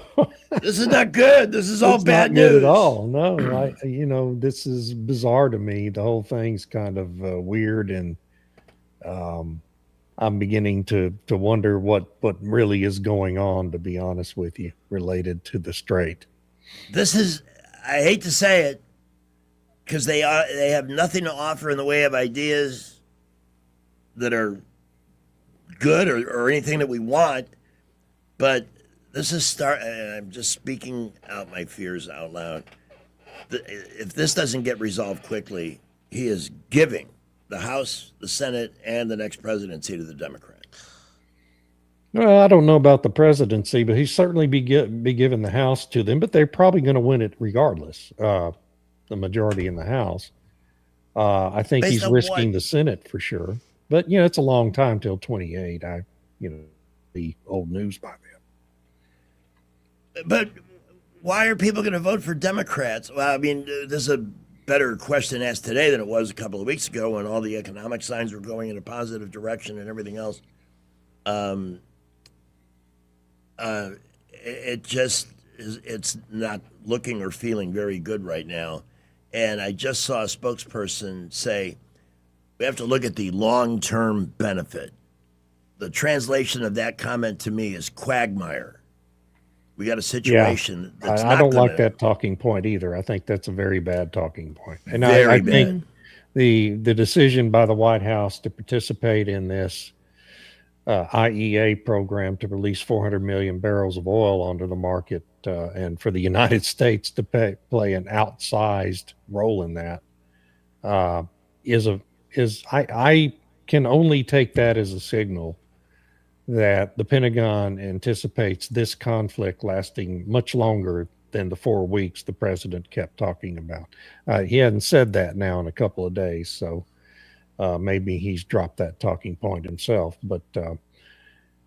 this is not good. This is all bad news. Good at all. No, this is bizarre to me. The whole thing's kind of weird, and I'm beginning to wonder what really is going on, to be honest with you, related to the strait. This is, I hate to say it, because they have nothing to offer in the way of ideas that are good or anything that we want, but this is I'm just speaking out my fears out loud. If this doesn't get resolved quickly, he is giving the House, the Senate, and the next presidency to the Democrats. Well, I don't know about the presidency, but he'd certainly be giving the House to them, but they're probably going to win it regardless. The majority in the House. I think he's risking the Senate for sure. But, it's a long time till 28. The old news by then. But why are people going to vote for Democrats? Well, I mean, there's a better question asked today than it was a couple of weeks ago when all the economic signs were going in a positive direction and everything else. It just it's not looking or feeling very good right now. And I just saw a spokesperson say, we have to look at the long-term benefit. The translation of that comment to me is quagmire. We got a situation that's I don't like that talking point either. I think that's a very bad talking point. And I think the decision by the White House to participate in this IEA program to release 400 million barrels of oil onto the market and for the United States to play an outsized role in that I can only take that as a signal that the Pentagon anticipates this conflict lasting much longer than the 4 weeks the president kept talking about. He hadn't said that now in a couple of days, so maybe he's dropped that talking point himself. But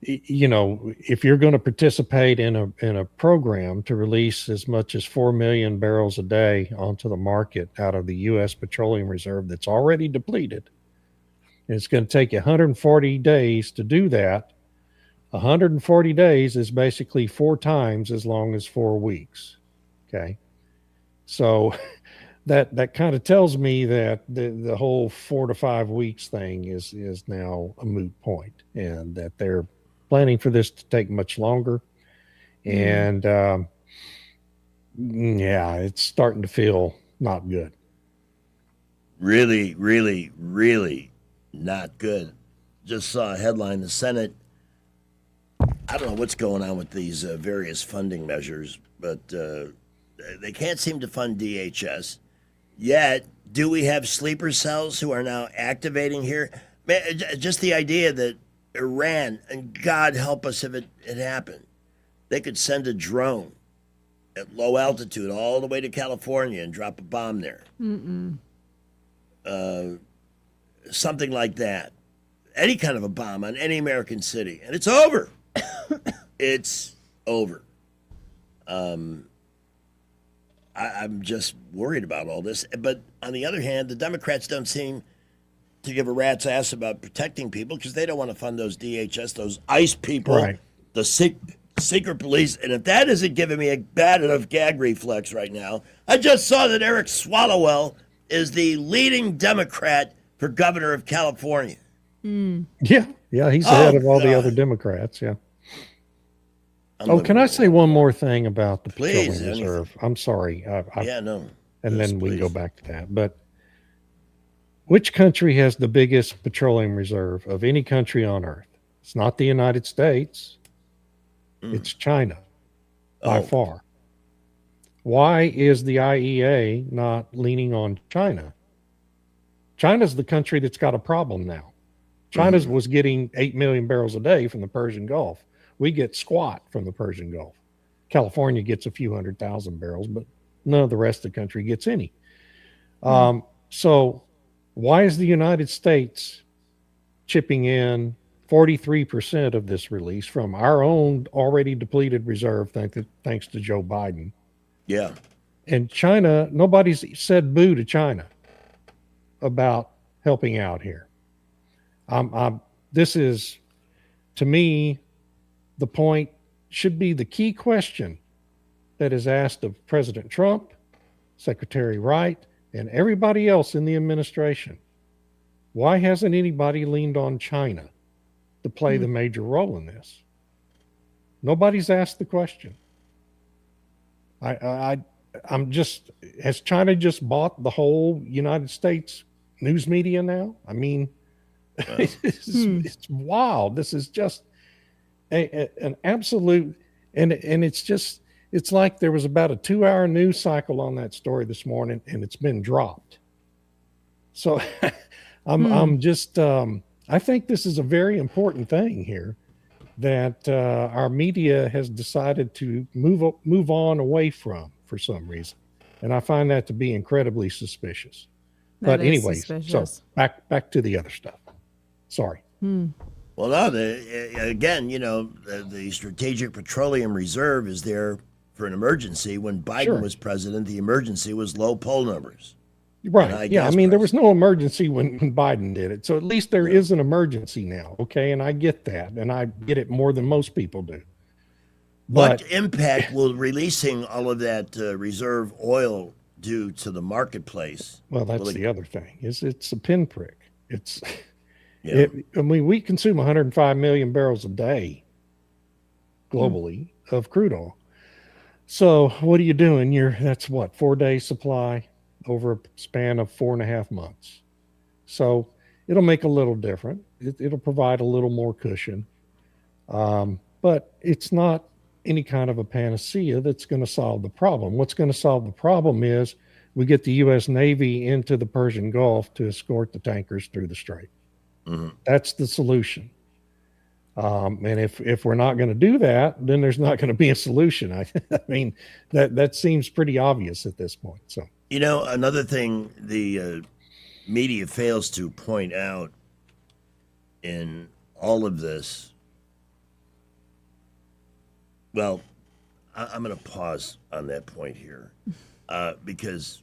if you're going to participate in a program to release as much as 4 million barrels a day onto the market out of the U.S. petroleum reserve that's already depleted, and it's going to take 140 days to do that. 140 days is basically 4 times as long as 4 weeks. Okay. So that kind of tells me that the whole 4 to 5 weeks thing is now a moot point, and that they're planning for this to take much longer. And it's starting to feel not good. Really, really, really not good. Just saw a headline, the Senate, I don't know what's going on with these various funding measures, but they can't seem to fund DHS. Yet Do we have sleeper cells who are now activating here? Man, just the idea that Iran, and God help us if it happened, they could send a drone at low altitude all the way to California and drop a bomb there. Something like that. Any kind of a bomb on any American city. And it's over. It's over. I'm just worried about all this. But on the other hand, the Democrats don't seem to give a rat's ass about protecting people because they don't want to fund those DHS, those ICE people, Right. the secret police. And if that isn't giving me a bad enough gag reflex right now, I just saw that Eric Swalwell is the leading Democrat for governor of California. Yeah, he's ahead of all the other Democrats. Yeah. Can I say one more thing about the Please, petroleum reserve? I'm sorry. No. And Yes, then we can go please. back to that. But which country has the biggest petroleum reserve of any country on earth? It's not the United States. It's China by far. Why is the IEA not leaning on China? China's the country that's got a problem now. China's was getting 8 million barrels a day from the Persian Gulf. We get squat from the Persian Gulf. California gets a few 100,000 barrels, but none of the rest of the country gets any. So why is the United States chipping in 43% of this release from our own already depleted reserve, thanks to Joe Biden? Yeah. And China, nobody's said boo to China about helping out here. This is, to me, the point should be the key question that is asked of President Trump, Secretary Wright, and everybody else in the administration. Why hasn't anybody leaned on China to play the major role in this? Nobody's asked the question. I'm just, has China just bought the whole United States news media now? I mean, it's wild. This is just an absolute, and it's like there was about a 2-hour news cycle on that story this morning, and it's been dropped. So I'm just, I think this is a very important thing here that our media has decided to move on away from for some reason. And I find that to be incredibly suspicious. But anyways, so back to the other stuff. Sorry. Well, no, again, the Strategic Petroleum Reserve is there for an emergency. When Biden was president, the emergency was low poll numbers. Right. Yeah. I mean, there was no emergency when Biden did it. So at least there is an emergency now. Okay. And I get that. And I get it more than most people do. What impact will releasing all of that reserve oil do to the marketplace? Well, that's the other thing. It's a pinprick. It's, I mean, we consume 105 million barrels a day globally of crude oil. So what are you doing? That's what, 4-day supply over a span of 4.5 months. So it'll make a little different. It'll provide a little more cushion. But it's not any kind of a panacea that's going to solve the problem. What's going to solve the problem is we get the U.S. Navy into the Persian Gulf to escort the tankers through the strait. That's the solution. And if we're not going to do that, then there's not going to be a solution. I mean, that seems pretty obvious at this point. So, another thing the media fails to point out in all of this. Well, I'm going to pause on that point here because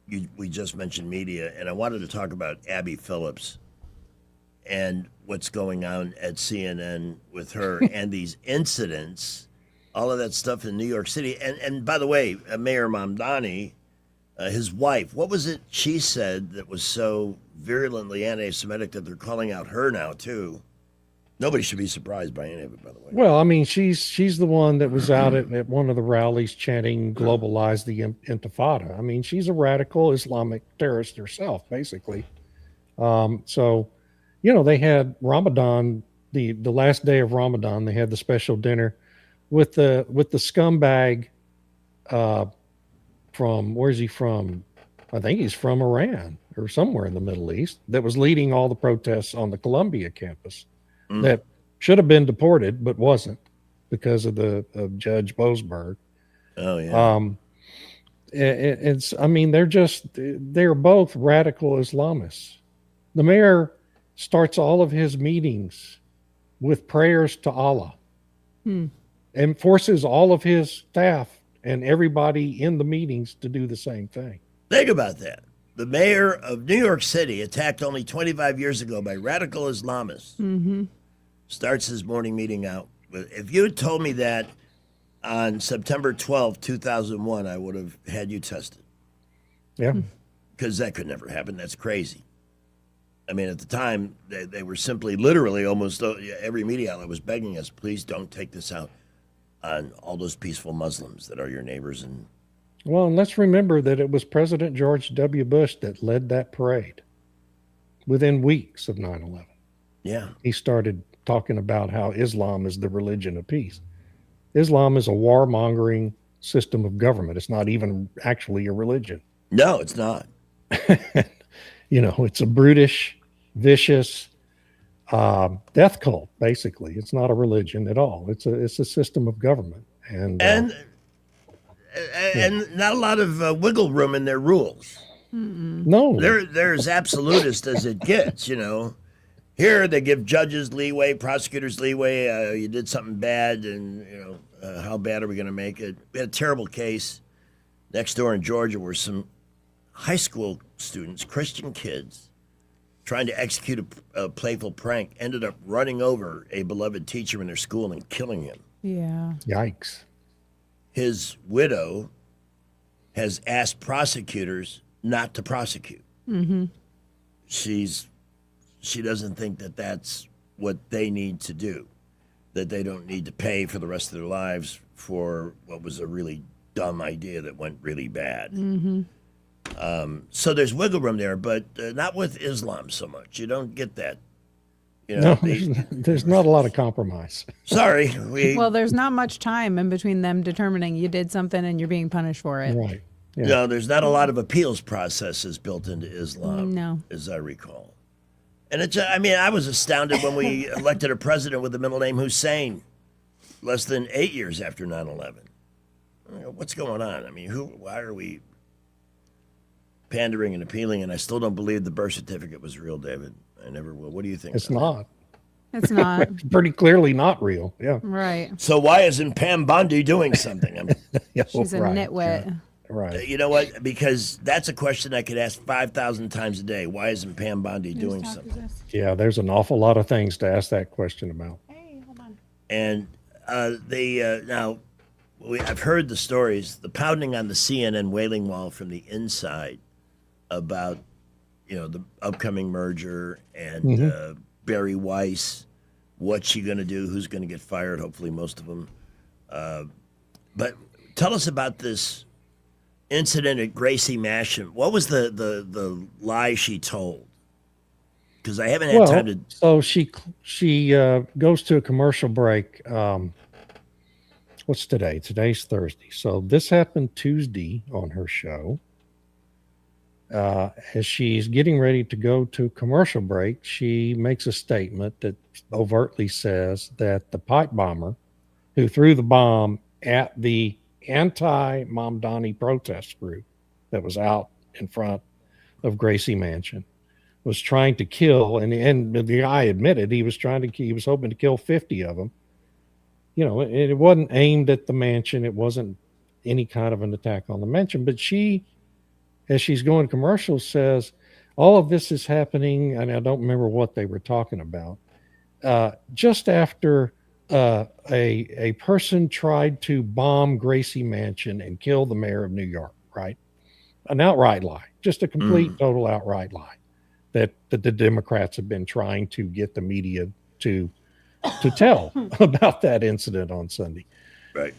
we just mentioned media, and I wanted to talk about Abby Phillips and what's going on at CNN with her and these incidents, all of that stuff in New York City. And by the way, Mayor Mamdani, his wife, what was it she said that was so virulently anti-Semitic that they're calling out her now, too? Nobody should be surprised by any of it, by the way. Well, I mean, she's the one that was out at one of the rallies chanting "globalize the Intifada." I mean, she's a radical Islamic terrorist herself, basically. So, they had Ramadan, the last day of Ramadan. They had the special dinner with the scumbag from, where's he from? I think he's from Iran or somewhere in the Middle East, that was leading all the protests on the Columbia campus that should have been deported, but wasn't because of Judge Boasberg. Oh, yeah. They're both radical Islamists. The mayor starts all of his meetings with prayers to Allah and forces all of his staff and everybody in the meetings to do the same thing. Think about that. The mayor of New York City, attacked only 25 years ago by radical Islamists, starts his morning meeting out. If you had told me that on September 12, 2001, I would have had you tested. Yeah. Because that could never happen. That's crazy. I mean, at the time, they were simply, literally, almost every media outlet was begging us, please don't take this out on all those peaceful Muslims that are your neighbors. And let's remember that it was President George W. Bush that led that parade within weeks of 9/11. Yeah. He started talking about how Islam is the religion of peace. Islam is a warmongering system of government. It's not even actually a religion. No, it's not. It's a brutish, vicious death cult, basically. It's not a religion at all. It's a system of government. And not a lot of wiggle room in their rules. No. They're as absolutist as it gets, Here they give judges leeway, prosecutors leeway. You did something bad, and how bad are we going to make it? We had a terrible case next door in Georgia where some high school students, Christian kids, trying to execute a playful prank, ended up running over a beloved teacher in their school and killing him. Yeah. Yikes. His widow has asked prosecutors not to prosecute. She doesn't think that that's what they need to do, that they don't need to pay for the rest of their lives for what was a really dumb idea that went really bad. So there's wiggle room there, but not with Islam so much. You don't get that. There's not a lot of compromise. Sorry. There's not much time in between them determining you did something and you're being punished for it. Right. Yeah. No, there's not a lot of appeals processes built into Islam, No. as I recall. And I was astounded when we elected a president with the middle name Hussein less than 8 years after 9/11. What's going on? I mean, why are we pandering and appealing? And I still don't believe the birth certificate was real, David. I never will. What do you think? It's not. It's not. It's pretty clearly not real. Yeah. Right. So why isn't Pam Bondi doing something? She's a nitwit. Yeah. Right. You know what? Because that's a question I could ask 5,000 times a day. Why isn't Pam Bondi doing something? Yeah, there's an awful lot of things to ask that question about. Hey, hold on. And I've heard the stories, the pounding on the CNN Wailing Wall from the inside about, the upcoming merger and Barry Weiss, what's she going to do? Who's going to get fired? Hopefully most of them. But tell us about this incident at Gracie Masham. What was the lie she told? Because I haven't had time to. So she goes to a commercial break. What's today? Today's Thursday. So this happened Tuesday on her show. As she's getting ready to go to commercial break, she makes a statement that overtly says that the pipe bomber who threw the bomb at the anti-Mamdani protest group that was out in front of Gracie Mansion was trying to kill, and the guy admitted he was hoping to kill 50 of them. It wasn't aimed at the mansion. It wasn't any kind of an attack on the mansion. But she, as she's going commercial, says all of this is happening, and I don't remember what they were talking about, just after a person tried to bomb Gracie Mansion and kill the mayor of New York, right? An outright lie, just a complete, total outright lie that the Democrats have been trying to get the media to tell about that incident on Sunday. Right.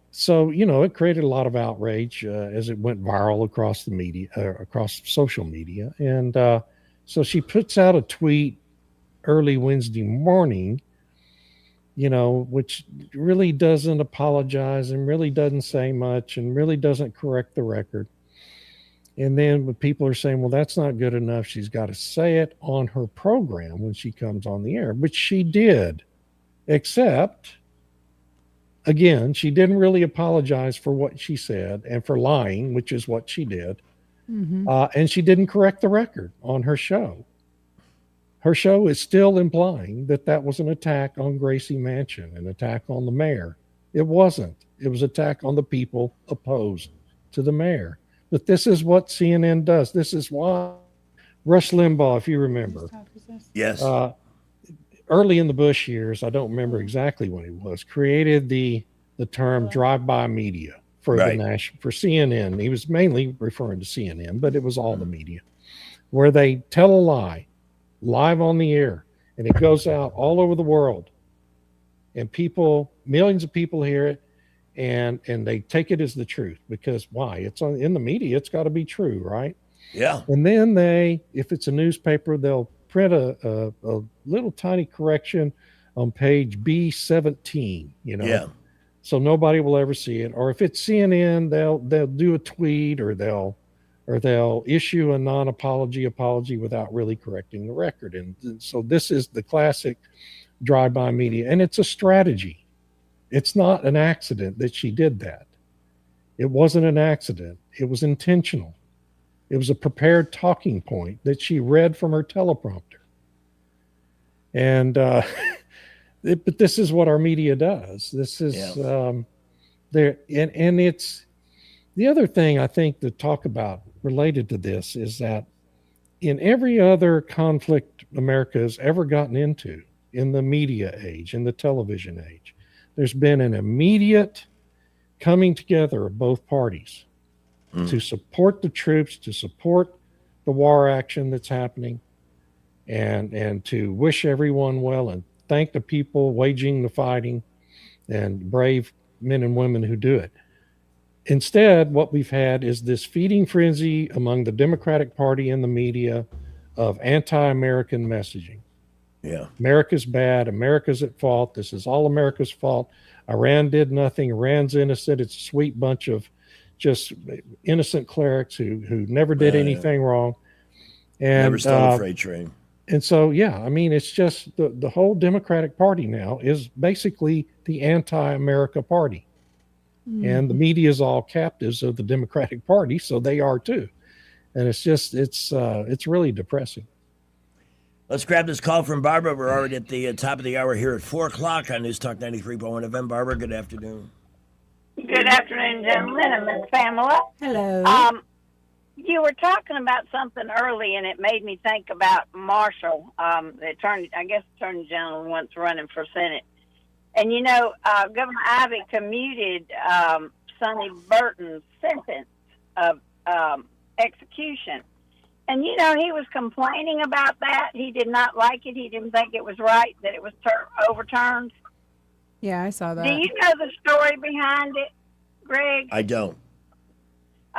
So, it created a lot of outrage as it went viral across the media, across social media. And so she puts out a tweet early Wednesday morning which really doesn't apologize and really doesn't say much and really doesn't correct the record. And then when people are saying, well, that's not good enough, she's got to say it on her program when she comes on the air, which she did, except, again, she didn't really apologize for what she said and for lying, which is what she did. Mm-hmm. And she didn't correct the record on her show. Her show is still implying that was an attack on Gracie Mansion, an attack on the mayor. It wasn't. It was an attack on the people opposed to the mayor. But this is what CNN does. This is why Rush Limbaugh, if you remember. Yes. Early in the Bush years, I don't remember exactly when he was, created the term drive-by media for for CNN. He was mainly referring to CNN, but it was all the media, where they tell a lie live on the air, and it goes out all over the world, and millions of people hear it, and they take it as the truth, because why? It's in the media, it's got to be true, right? Yeah. And then if it's a newspaper, they'll print a little tiny correction on page B17, Yeah. so nobody will ever see it. Or if it's CNN, they'll do a tweet, or they'll issue a apology without really correcting the record. And so this is the classic drive-by media, and it's a strategy. It's not an accident that she did that. It wasn't an accident. It was intentional. It was a prepared talking point that she read from her teleprompter. And but this is what our media does. This is there, and it's the other thing I think to talk about related to this is that in every other conflict America has ever gotten into, in the media age, in the television age, there's been an immediate coming together of both parties to support the troops, to support the war action that's happening, and to wish everyone well and thank the people waging the fighting and brave men and women who do it. Instead, what we've had is this feeding frenzy among the Democratic Party and the media of anti-American messaging. Yeah. America's bad. America's at fault. This is all America's fault. Iran did nothing. Iran's innocent. It's a sweet bunch of just innocent clerics who never did anything wrong. And never stole a freight train. And so, it's just the whole Democratic Party now is basically the anti-America party. And the media is all captives of the Democratic Party, so they are too. And it's really depressing. Let's grab this call from Barbara. We're already at the top of the hour here at 4 o'clock on News Talk 93.1 FM. Barbara, good afternoon. Good afternoon, gentlemen, and Miss Pamela. Hello. You were talking about something early, and it made me think about Marshall, the attorney general once running for Senate. And, Governor Ivey commuted Sonny Burton's sentence of execution. And, he was complaining about that. He did not like it. He didn't think it was right that it was overturned. Yeah, I saw that. Do you know the story behind it, Greg? I don't.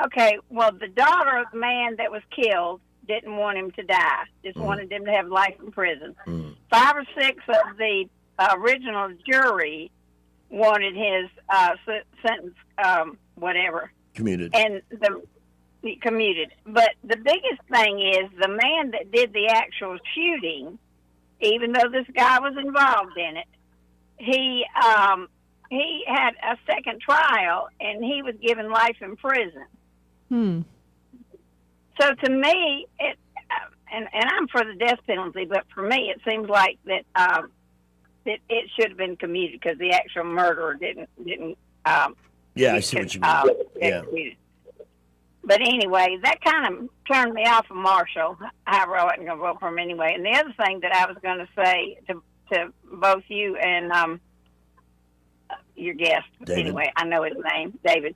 Okay, well, the daughter of the man that was killed didn't want him to die, just wanted him to have life in prison. 5 or 6 of the original jury wanted his sentence, commuted. And commuted. But the biggest thing is the man that did the actual shooting, even though this guy was involved in it, he had a second trial, and he was given life in prison. So to me, and I'm for the death penalty, but for me, it seems like that it should have been commuted because the actual murderer didn't. Yeah, I see what you mean. Executed. But anyway, that kind of turned me off of Marshall. However, I wasn't going to vote for him anyway. And the other thing that I was going to say to both you and your guest, David. anyway, I know his name, David.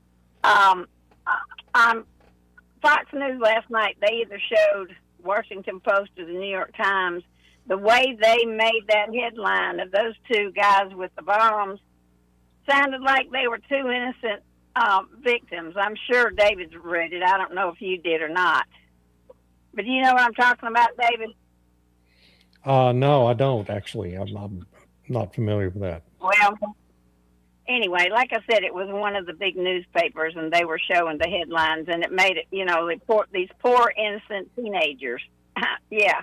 Fox News last night, they either showed Washington Post or the New York Times, the way they made that headline of those 2 guys with the bombs sounded like they were 2 innocent victims. I'm sure David's read it. I don't know if you did or not. But you know what I'm talking about, David? No, I don't actually. I'm not familiar with that. Well, anyway, like I said, it was one of the big newspapers, and they were showing the headlines, and it made it, these poor innocent teenagers. Yeah.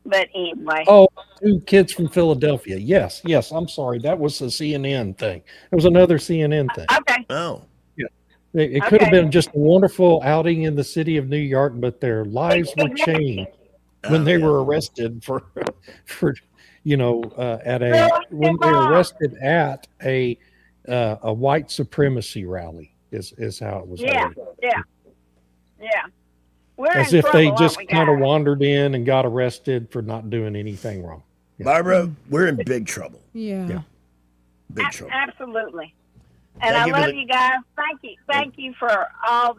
But anyway. Oh, 2 kids from Philadelphia. Yes. I'm sorry. That was a CNN thing. It was another CNN thing. Okay. Oh. Yeah. It could have been just a wonderful outing in the city of New York, but their lives were changed when they were arrested when they were arrested at a white supremacy rally is how it was. Yeah. We're as in if they trouble, just aren't we, kind of guys? wandered in and got arrested for not doing anything wrong. Yeah. Barbara, we're in big trouble. Yeah. Big trouble. Absolutely. And Thank I you for love you guys. Thank you for all.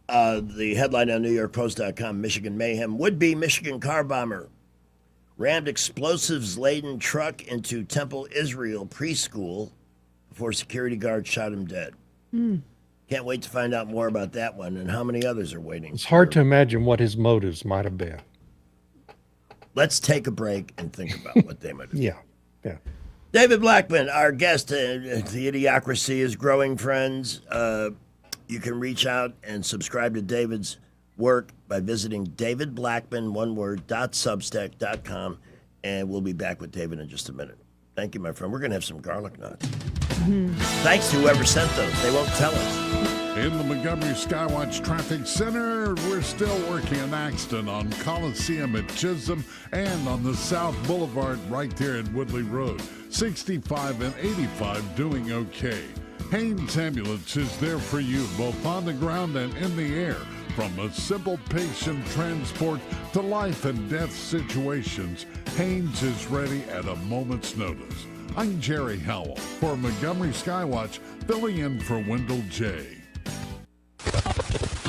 The headline on NewYorkPost.com, Michigan mayhem. Would-be Michigan car bomber rammed explosives-laden truck into Temple Israel preschool before security guards shot him dead. Can't wait to find out more about that one and how many others are waiting. It's hard to imagine what his motives might have been. Let's take a break and think about what they might have been. Yeah. David Blackman, our guest. The Idiocracy is growing, friends. You can reach out and subscribe to David's work by visiting davidblackman.substack.com, and we'll be back with David in just a minute. Thank you, my friend. We're going to have some garlic nuts. Thanks to whoever sent those. They won't tell us. In the Montgomery Skywatch Traffic Center, we're still working in Axton on Coliseum at Chisholm and on the South Boulevard right there at Woodley Road. 65 and 85 doing okay. Haynes Ambulance is there for you both on the ground and in the air. From a simple patient transport to life and death situations, Haynes is ready at a moment's notice. I'm Jerry Howell for Montgomery Skywatch, filling in for Wendell J.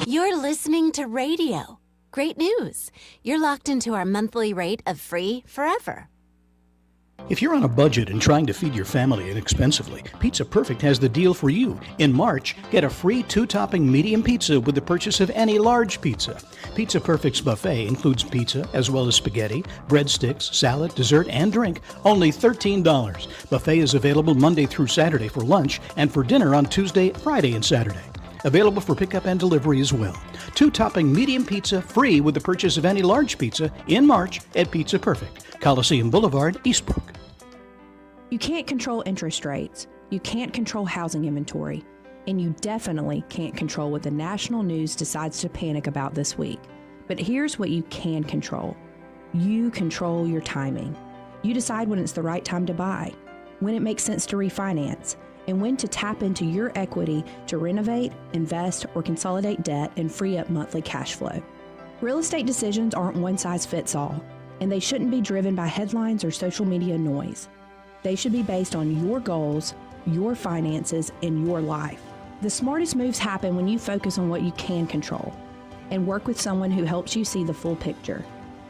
You're listening to radio. Great news. You're locked into our monthly rate of free forever. If you're on a budget and trying to feed your family inexpensively, Pizza Perfect has the deal for you. In March, get a free 2-topping medium pizza with the purchase of any large pizza. Pizza Perfect's buffet includes pizza as well as spaghetti, breadsticks, salad, dessert, and drink. Only $13. Buffet is available Monday through Saturday for lunch and for dinner on Tuesday, Friday, and Saturday. Available for pickup and delivery as well. 2-topping medium pizza free with the purchase of any large pizza in March at Pizza Perfect, Coliseum Boulevard, Eastbrook. You can't control interest rates, you can't control housing inventory, and you definitely can't control what the national news decides to panic about this week. But here's what you can control. You control your timing. You decide when it's the right time to buy, when it makes sense to refinance, and when to tap into your equity to renovate, invest, or consolidate debt and free up monthly cash flow. Real estate decisions aren't one size fits all, and they shouldn't be driven by headlines or social media noise. They should be based on your goals, your finances, and your life. The smartest moves happen when you focus on what you can control and work with someone who helps you see the full picture.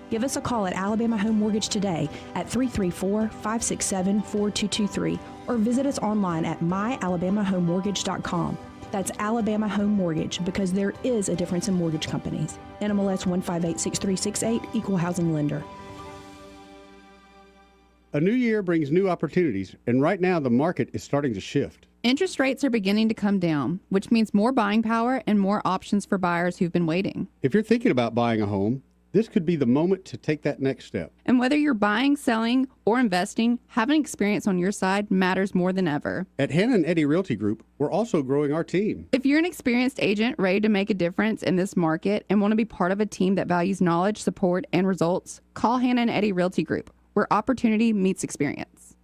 Give us a call at Alabama Home Mortgage today at 334-567-4223 or visit us online at myalabamahomemortgage.com. That's Alabama Home Mortgage, because there is a difference in mortgage companies. NMLS 1586368, Equal Housing Lender. A new year brings new opportunities, and right now the market is starting to shift. Interest rates are beginning to come down, which means more buying power and more options for buyers who've been waiting. If you're thinking about buying a home, this could be the moment to take that next step. And whether you're buying, selling, or investing, having experience on your side matters more than ever. At Hannah and Eddie Realty Group, we're also growing our team. If you're an experienced agent ready to make a difference in this market and want to be part of a team that values knowledge, support, and results, call Hannah and Eddie Realty Group, where opportunity meets experience.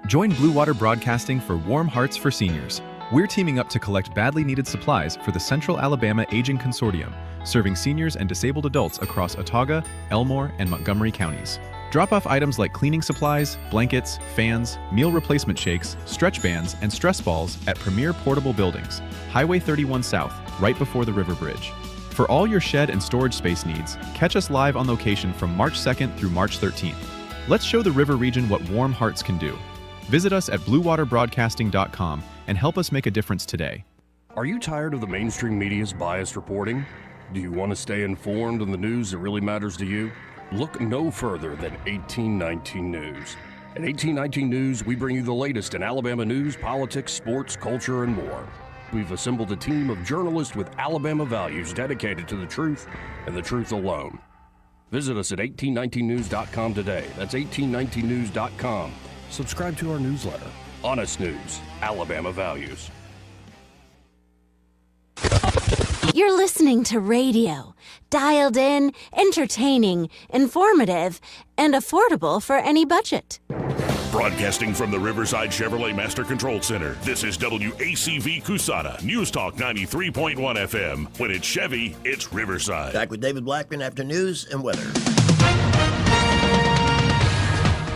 Join Blue Water Broadcasting for Warm Hearts for Seniors. We're teaming up to collect badly needed supplies for the Central Alabama Aging Consortium, serving seniors and disabled adults across Autauga, Elmore, and Montgomery counties. Drop off items like cleaning supplies, blankets, fans, meal replacement shakes, stretch bands, and stress balls at Premier Portable Buildings, Highway 31 South, right before the River Bridge. For all your shed and storage space needs, catch us live on location from March 2nd through March 13th. Let's show the River region what warm hearts can do. Visit us at bluewaterbroadcasting.com and help us make a difference today. Are you tired of the mainstream media's biased reporting? Do you want to stay informed on the news that really matters to you? Look no further than 1819 News. At 1819 News, we bring you the latest in Alabama news, politics, sports, culture, and more. We've assembled a team of journalists with Alabama values dedicated to the truth and the truth alone. Visit us at 1819news.com today. That's 1819news.com. Subscribe to our newsletter. Honest News, Alabama Values. You're listening to radio. Dialed in, entertaining, informative, and affordable for any budget. Broadcasting from the Riverside Chevrolet Master Control Center, this is WACV Cusana, News Talk 93.1 FM. When it's Chevy, it's Riverside. Back with David Blackman after news and weather.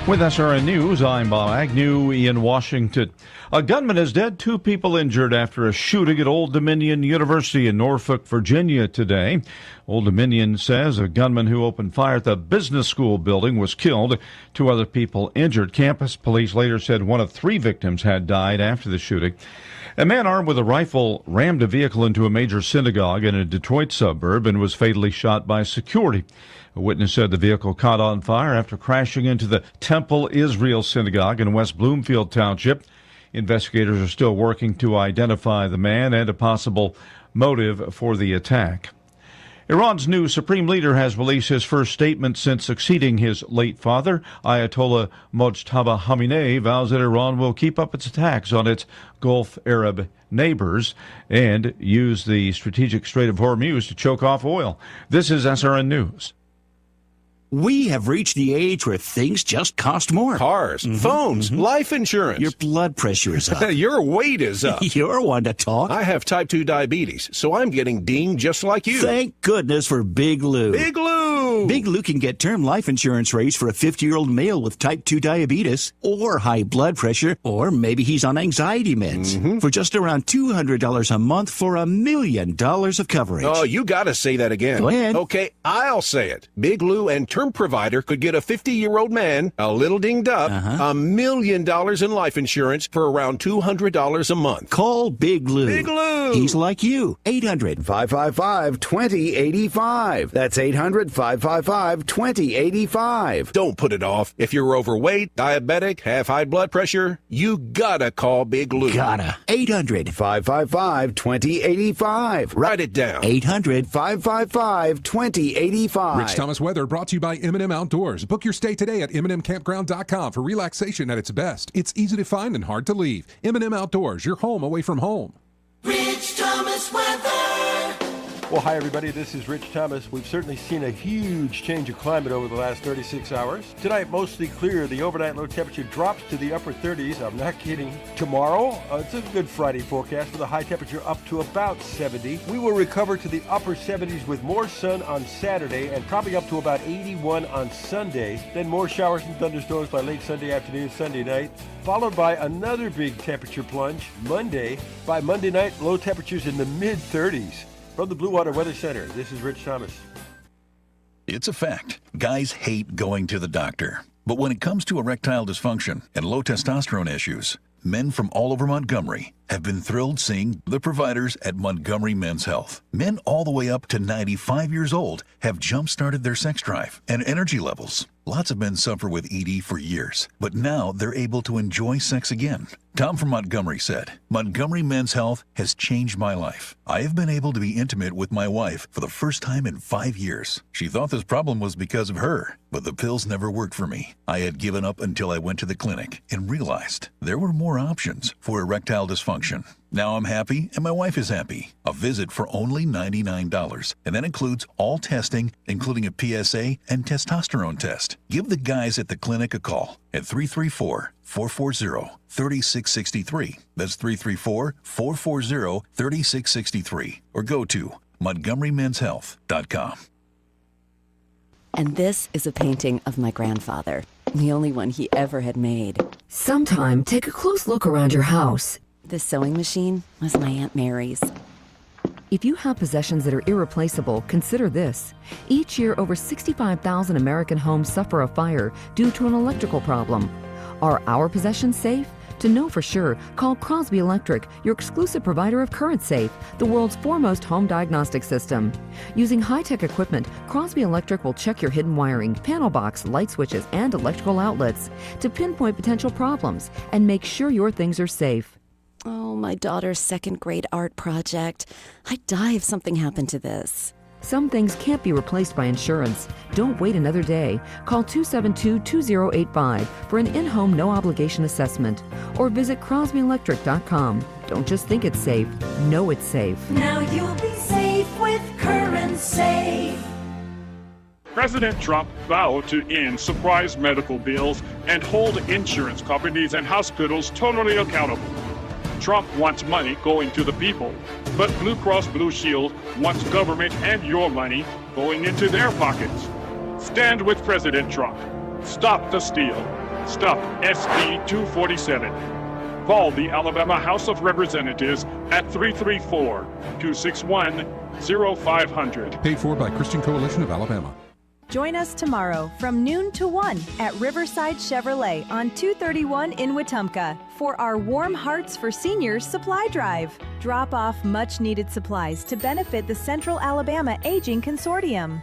With SRN News, I'm Bob Agnew in Washington. A gunman is dead, 2 people injured after a shooting at Old Dominion University in Norfolk, Virginia today. Old Dominion says a gunman who opened fire at the business school building was killed. 2 other people injured. Campus police later said one of 3 victims had died after the shooting. A man armed with a rifle rammed a vehicle into a major synagogue in a Detroit suburb and was fatally shot by security. A witness said the vehicle caught on fire after crashing into the Temple Israel Synagogue in West Bloomfield Township. Investigators are still working to identify the man and a possible motive for the attack. Iran's new supreme leader has released his first statement since succeeding his late father. Ayatollah Mojtaba Khamenei vows that Iran will keep up its attacks on its Gulf Arab neighbors and use the strategic Strait of Hormuz to choke off oil. This is SRN News. We have reached the age where things just cost more. Cars, phones, life insurance. Your blood pressure is up. Your weight is up. You're one to talk. I have type 2 diabetes, so I'm getting dinged just like you. Thank goodness for Big Lou. Big Lou! Big Lou can get term life insurance rates for a 50-year-old male with type 2 diabetes or high blood pressure, or maybe he's on anxiety meds. For just around $200 a month for $1 million of coverage. Oh, you gotta say that again. Go ahead. Okay, I'll say it. Big Lou and term provider could get a 50-year-old man, a little dinged up, $1 million in life insurance for around $200 a month. Call Big Lou. Big Lou! He's like you. 800-555-2085. That's 800-555-2085. Don't put it off. If you're overweight, diabetic, have high blood pressure, you gotta call Big Lou. Gotta. 800-555-2085. Write it down. 800-555-2085. Rich Thomas Weather brought to you by M&M Outdoors. Book your stay today at MNMCampground.com for relaxation at its best. It's easy to find and hard to leave. M&M Outdoors, your home away from home. Rich Thomas Weather. Well, hi, everybody. This is Rich Thomas. We've certainly seen a huge change of climate over the last 36 hours. Tonight, mostly clear. The overnight low temperature drops to the upper 30s. I'm not kidding. Tomorrow, it's a good Friday forecast with a high temperature up to about 70. We will recover to the upper 70s with more sun on Saturday and probably up to about 81 on Sunday. Then more showers and thunderstorms by late Sunday afternoon, Sunday night, followed by another big temperature plunge Monday. By Monday night, low temperatures in the mid-30s. From the Blue Water Weather Center, this is Rich Thomas. It's a fact. Guys hate going to the doctor. But when it comes to erectile dysfunction and low testosterone issues, men from all over Montgomery have been thrilled seeing the providers at Montgomery Men's Health. Men all the way up to 95 years old have jump-started their sex drive and energy levels. Lots of men suffer with ED for years, but now they're able to enjoy sex again. Tom from Montgomery said, Montgomery Men's Health has changed my life. I have been able to be intimate with my wife for the first time in 5 years. She thought this problem was because of her, but the pills never worked for me. I had given up until I went to the clinic and realized there were more options for erectile dysfunction. Now I'm happy and my wife is happy. A visit for only $99, and that includes all testing, including a PSA and testosterone test. Give the guys at the clinic a call at 334-440-3663. That's 334-440-3663. Or go to MontgomeryMen'sHealth.com. And this is a painting of my grandfather, the only one he ever had made. Sometime, take a close look around your house. This sewing machine was my Aunt Mary's. If you have possessions that are irreplaceable, consider this. Each year, over 65,000 American homes suffer a fire due to an electrical problem. Are our possessions safe? To know for sure, call Crosby Electric, your exclusive provider of Current Safe, the world's foremost home diagnostic system. Using high-tech equipment, Crosby Electric will check your hidden wiring, panel box, light switches, and electrical outlets to pinpoint potential problems and make sure your things are safe. Oh, my daughter's second grade art project. I'd die if something happened to this. Some things can't be replaced by insurance. Don't wait another day. Call 272-2085 for an in-home no-obligation assessment or visit crosbyelectric.com. Don't just think it's safe. Know it's safe. Now you'll be safe with Current Safe. President Trump vowed to end surprise medical bills and hold insurance companies and hospitals totally accountable. Trump wants money going to the people, but Blue Cross Blue Shield wants government and your money going into their pockets. Stand with President Trump. Stop the steal. Stop SB 247. Call the Alabama House of Representatives at 334-261-0500. Paid for by Christian Coalition of Alabama. Join us tomorrow from noon to 1 at Riverside Chevrolet on 231 in Wetumpka for our Warm Hearts for Seniors supply drive. Drop off much needed supplies to benefit the Central Alabama Aging Consortium.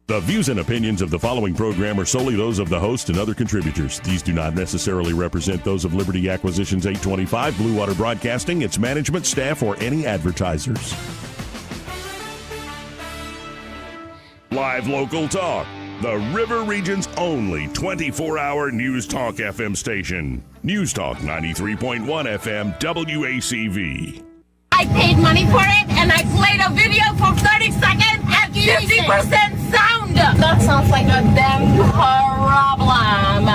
The views and opinions of the following program are solely those of the host and other contributors. These do not necessarily represent those of Liberty Acquisitions 825, Blue Water Broadcasting, its management, staff, or any advertisers. Live local talk. The River Region's only 24-hour News Talk FM station. News Talk 93.1 FM WACV. I paid money for it and I played a video for 30 seconds at 50% sound. That sounds like a damn problem.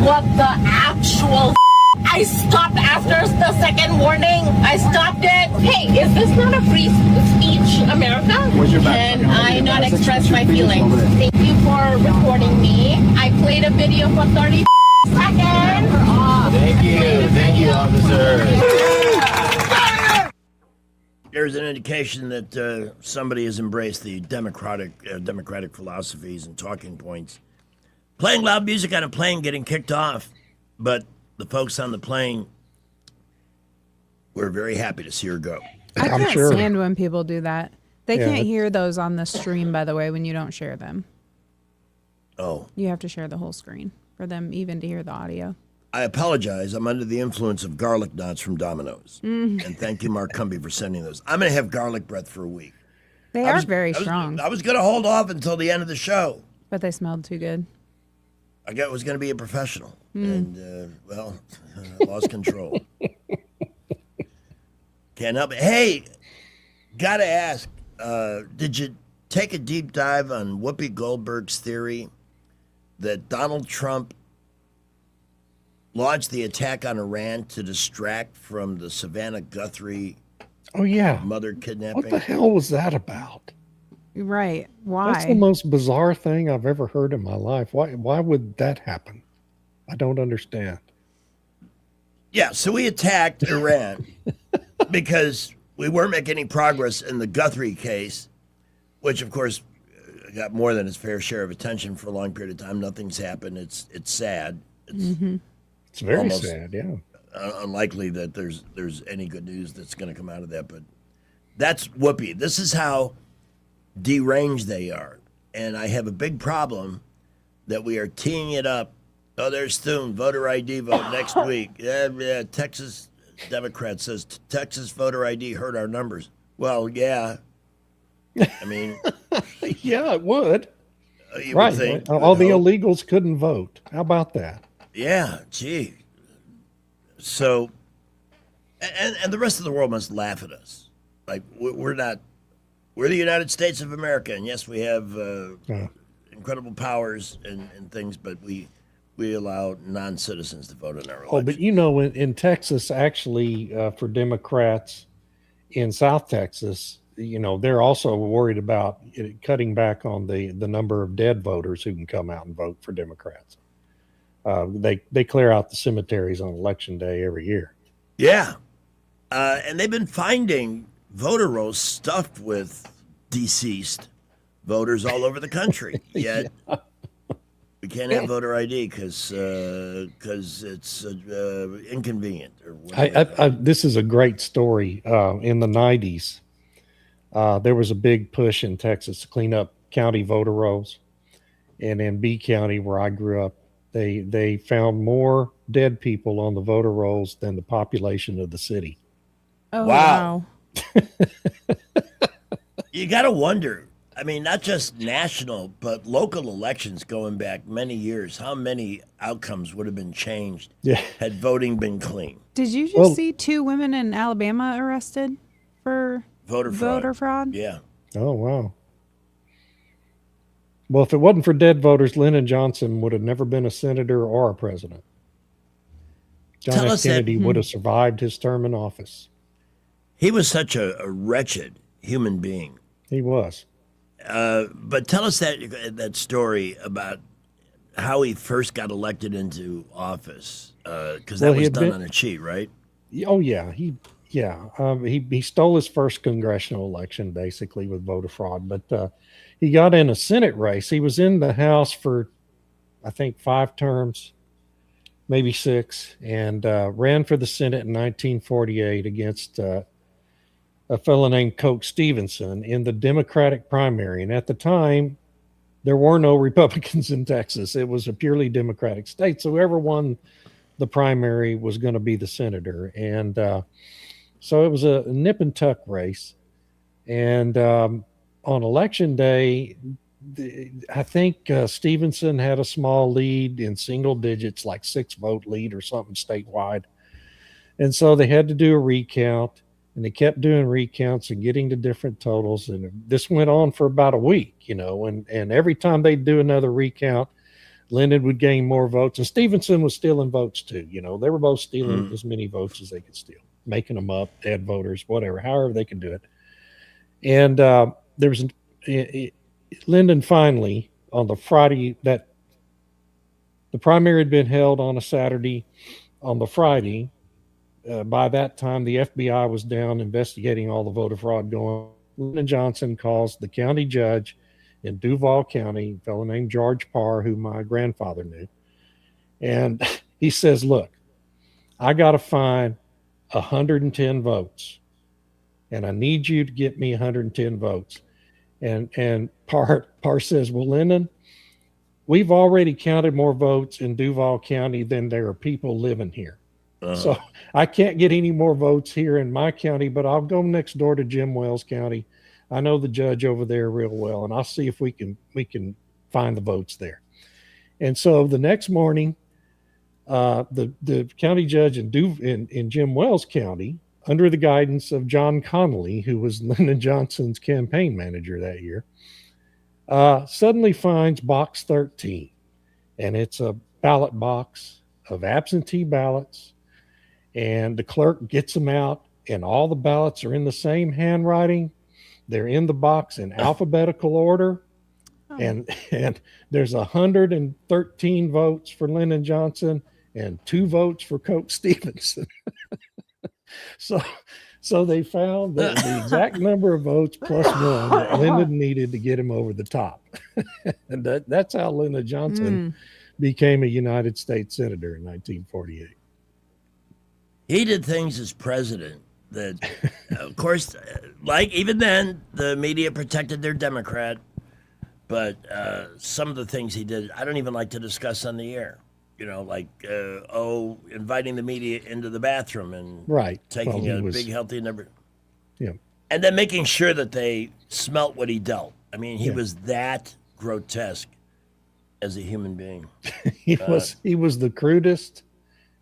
What the actual I stopped after the second warning. I stopped it. Hey, is this not a free speech, America? Can I not express my feelings? Thank you for recording me. I played a video for 30 seconds. Thank you, officer. There's an indication that somebody has embraced the democratic philosophies and talking points. Playing loud music on a plane, getting kicked off, but the folks on the plane were very happy to see her go. I can't stand when people do that. They can't hear those on the stream, by the way, when you don't share them. Oh. You have to share the whole screen for them even to hear the audio. I apologize. I'm under the influence of garlic knots from Domino's. Mm. And thank you, Mark Cumby, for sending those. I'm going to have garlic breath for a week. They are very strong. I was going to hold off until the end of the show. But they smelled too good. I was going to be a professional. And, I lost control. Can't help it. Hey, got to ask, did you take a deep dive on Whoopi Goldberg's theory that Donald Trump launched the attack on Iran to distract from the Savannah Guthrie mother kidnapping? What the hell was that about? Right. Why? That's the most bizarre thing I've ever heard in my life. Why would that happen? I don't understand. Yeah, so we attacked Iran because we weren't making any progress in the Guthrie case, which, of course, got more than its fair share of attention for a long period of time. Nothing's happened. It's sad. It's very sad, yeah. Unlikely that there's any good news that's going to come out of that, but that's Whoopi. This is how deranged they are. And I have a big problem that we are teeing it up. Oh, there's Thune, voter ID vote next week. Yeah, Texas Democrat says Texas voter ID hurt our numbers. Well, yeah. I mean, yeah, it would. You would think. All the illegals couldn't vote. How about that? Yeah, gee. So, and the rest of the world must laugh at us. Like, we're not, we're the United States of America, and yes, we have incredible powers and things, but we allow non-citizens to vote in our election. Oh, but in Texas, actually, for Democrats in South Texas, they're also worried about cutting back on the number of dead voters who can come out and vote for Democrats. They clear out the cemeteries on election day every year. Yeah. And they've been finding voter rolls stuffed with deceased voters all over the country. Yet we You can't have voter ID because it's inconvenient. Or whatever. This is a great story. In the 90s, there was a big push in Texas to clean up county voter rolls. And in B County, where I grew up, they found more dead people on the voter rolls than the population of the city. Oh, wow. You got to wonder. I mean, not just national, but local elections going back many years. How many outcomes would have been changed had voting been clean? Did you just see 2 women in Alabama arrested for voter fraud? Yeah. Oh, wow. Well, if it wasn't for dead voters, Lyndon Johnson would have never been a senator or a president. John F. Kennedy would have survived his term in office. He was such a wretched human being. He was. But tell us that story about how he first got elected into office, because that was done on a cheat, right? Oh yeah, he stole his first congressional election basically with voter fraud. But he got in a Senate race. He was in the House for, I think, 5 terms, maybe 6, and ran for the Senate in 1948 against a fellow named Coke Stevenson in the Democratic primary. And at the time, there were no Republicans in Texas. It was a purely Democratic state. So whoever won the primary was going to be the senator. And so it was a nip and tuck race. And on election day, I think Stevenson had a small lead in single digits, like 6-vote lead or something statewide. And so they had to do a recount. And they kept doing recounts and getting to different totals. And this went on for about a week, and every time they'd do another recount, Lyndon would gain more votes. And Stevenson was stealing votes too. They were both stealing as many votes as they could steal, making them up, dead voters, whatever, however they could do it. And there was Lyndon finally, on the Friday, that the primary had been held on a Saturday. On the Friday, by that time, the FBI was down investigating all the voter fraud going on. Lyndon Johnson calls the county judge in Duval County, a fellow named George Parr, who my grandfather knew. And he says, look, I got to find 110 votes, and I need you to get me 110 votes. And Parr says, well, Lyndon, we've already counted more votes in Duval County than there are people living here. So I can't get any more votes here in my county, but I'll go next door to Jim Wells County. I know the judge over there real well, and I'll see if we can find the votes there. And so the next morning, the county judge in Jim Wells County, under the guidance of John Connolly, who was Lyndon Johnson's campaign manager that year, suddenly finds box 13, and it's a ballot box of absentee ballots. And the clerk gets them out, and all the ballots are in the same handwriting. They're in the box in alphabetical order. And there's 113 votes for Lyndon Johnson and 2 votes for Coke Stevenson. So they found the exact number of votes plus 1 that Lyndon needed to get him over the top. And that's how Lyndon Johnson became a United States Senator in 1948. He did things as president that, of course, like even then, the media protected their Democrat. But some of the things he did, I don't even like to discuss on the air. Like, inviting the media into the bathroom and taking a big, healthy number. Yeah. And then making sure that they smelt what he dealt. I mean, he was that grotesque as a human being. He was the crudest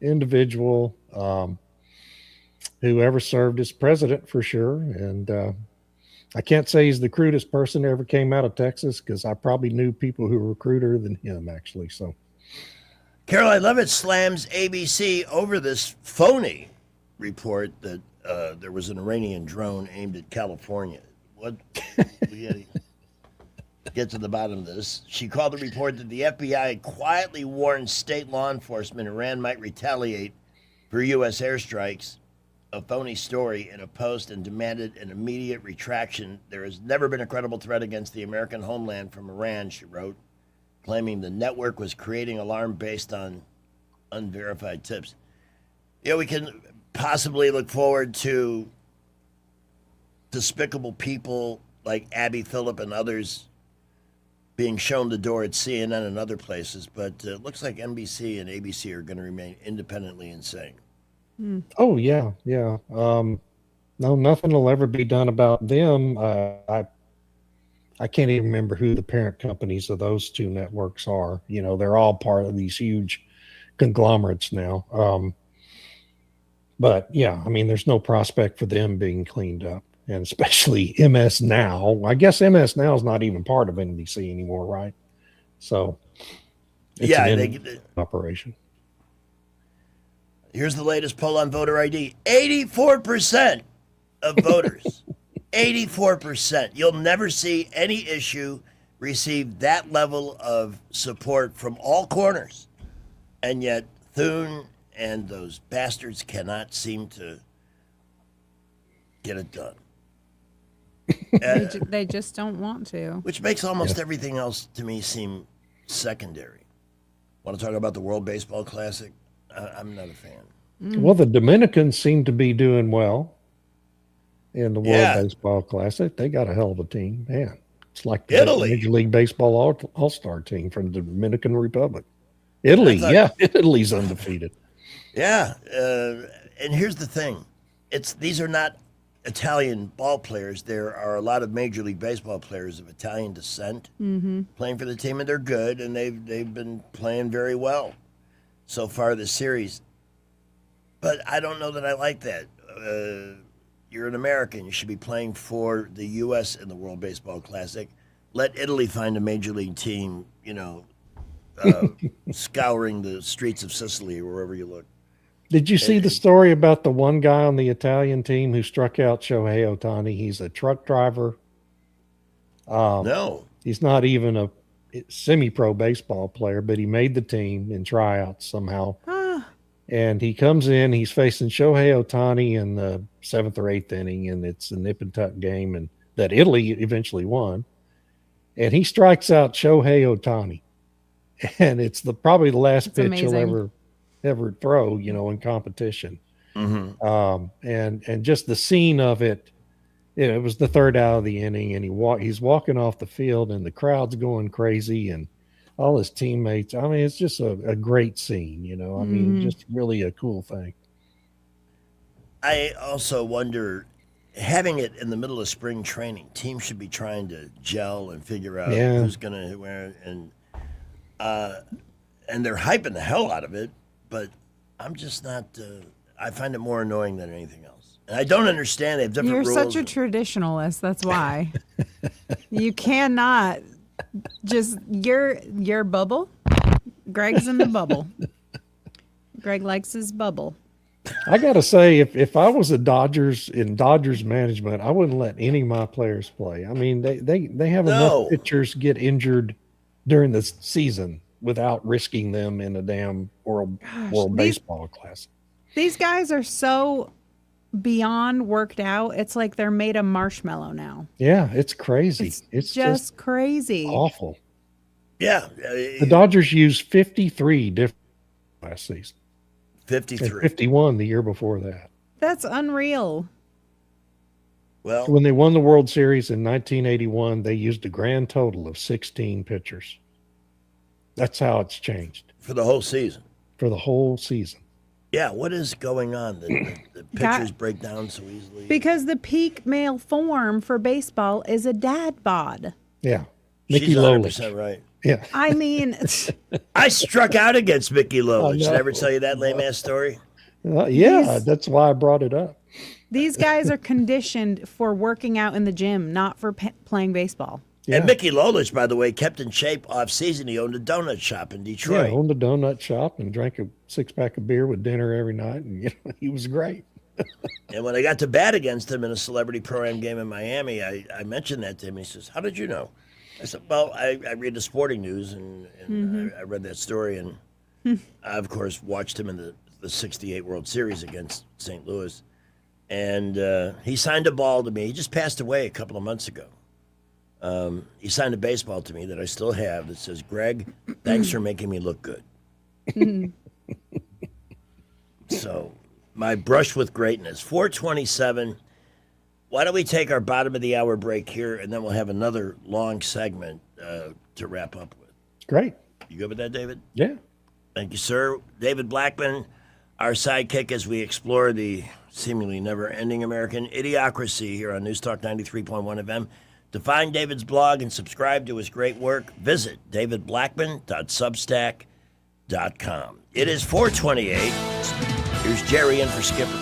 individual who ever served as president, for sure. And I can't say he's the crudest person that ever came out of Texas, because I probably knew people who were cruder than him, actually. So, Carol, I love it, slams ABC over this phony report that there was an Iranian drone aimed at California. What? We gotta get to the bottom of this. She called the report that the FBI quietly warned state law enforcement Iran might retaliate for U.S. airstrikes, a phony story in a post, and demanded an immediate retraction. There has never been a credible threat against the American homeland from Iran, she wrote. claiming the network was creating alarm based on unverified tips. Yeah, we can possibly look forward to despicable people like Abby Phillip and others being shown the door at CNN and other places, but it looks like NBC and ABC are going to remain independently insane. Oh yeah, yeah. No, nothing will ever be done about them. I can't even remember who the parent companies of those two networks are. You know, they're all part of these huge conglomerates now. But yeah, I mean, there's no prospect for them being cleaned up, and especially MS Now. I guess MS Now is not even part of NBC anymore, right? So it's an operation. Here's the latest poll on voter ID. 84% of voters, 84%. You'll never see any issue receive that level of support from all corners. And yet Thune and those bastards cannot seem to get it done. They just don't want to. Which makes almost everything else to me seem secondary. Want to talk about the World Baseball Classic? I'm not a fan. Well, the Dominicans seem to be doing well in the World Baseball Classic. They got a hell of a team. Man, it's like the Major League Baseball All-Star team from the Dominican Republic. Italy, Italy's undefeated. Yeah, and here's the thing. These are not Italian ball players. There are a lot of Major League Baseball players of Italian descent playing for the team, and they're good, and they've been playing very well so far this series. But I don't know that I like that. You're an American. You should be playing for the U.S. in the World Baseball Classic. Let Italy find a Major League team, scouring the streets of Sicily or wherever you look. Did you see the story about the one guy on the Italian team who struck out Shohei Ohtani? He's a truck driver. No. He's not even a semi-pro baseball player, but he made the team in tryouts somehow. And he comes in, he's facing Shohei Ohtani in the 7th or 8th inning, and it's a nip and tuck game, and that Italy eventually won. And he strikes out Shohei Ohtani. And it's probably the last pitch he'll ever throw, in competition. And just the scene of it, it was the 3rd out of the inning, and he's walking off the field, and the crowd's going crazy, and all his teammates. I mean, it's just a great scene, I mean, just really a cool thing. I also wonder, having it in the middle of spring training, teams should be trying to gel and figure out who's going to where, and they're hyping the hell out of it, but I'm just not, I find it more annoying than anything else. And I don't understand. They have different rules. You're such a traditionalist. That's why. You cannot just, your bubble. Greg's in the bubble. Greg likes his bubble. I got to say, if I was in Dodgers management, I wouldn't let any of my players play. I mean, they have enough pitchers get injured during the season without risking them in a damn World Baseball Classic. These guys are so beyond worked out. It's like they're made of marshmallow now. Yeah, it's crazy. It's just crazy. Awful. Yeah. The Dodgers used 53 different last season. 53. And 51 the year before that. That's unreal. Well, when they won the World Series in 1981, they used a grand total of 16 pitchers. That's how it's changed. For the whole season. For the whole season. Yeah, what is going on? The pitchers break down so easily. Because the peak male form for baseball is a dad bod. Yeah. Mickey Lolich. Right. Yeah. I mean, I struck out against Mickey Lolich. Did I ever tell you that lame ass story? That's why I brought it up. These guys are conditioned for working out in the gym, not for playing baseball. Yeah. And Mickey Lolich, by the way, kept in shape off season. He owned a donut shop in Detroit. Yeah, owned a donut shop and drank a 6-pack of beer with dinner every night, and he was great. And when I got to bat against him in a celebrity pro-am game in Miami, I mentioned that to him. He says, "How did you know?" I said, "Well, I read the sporting news, and I read that story, and I, of course, watched him in the 68 World Series against St. Louis. And he signed a ball to me. He just passed away a couple of months ago. He signed a baseball to me that I still have that says, "Greg, thanks for making me look good." So, my brush with greatness. 427. Why don't we take our bottom of the hour break here, and then we'll have another long segment to wrap up with. Great. You good with that, David? Yeah. Thank you, sir. David Blackman, our sidekick as we explore the seemingly never-ending American idiocracy here on News Talk 93.1 FM. To find David's blog and subscribe to his great work, visit davidblackman.substack.com. It is 428. Here's Jerry in for Skipper.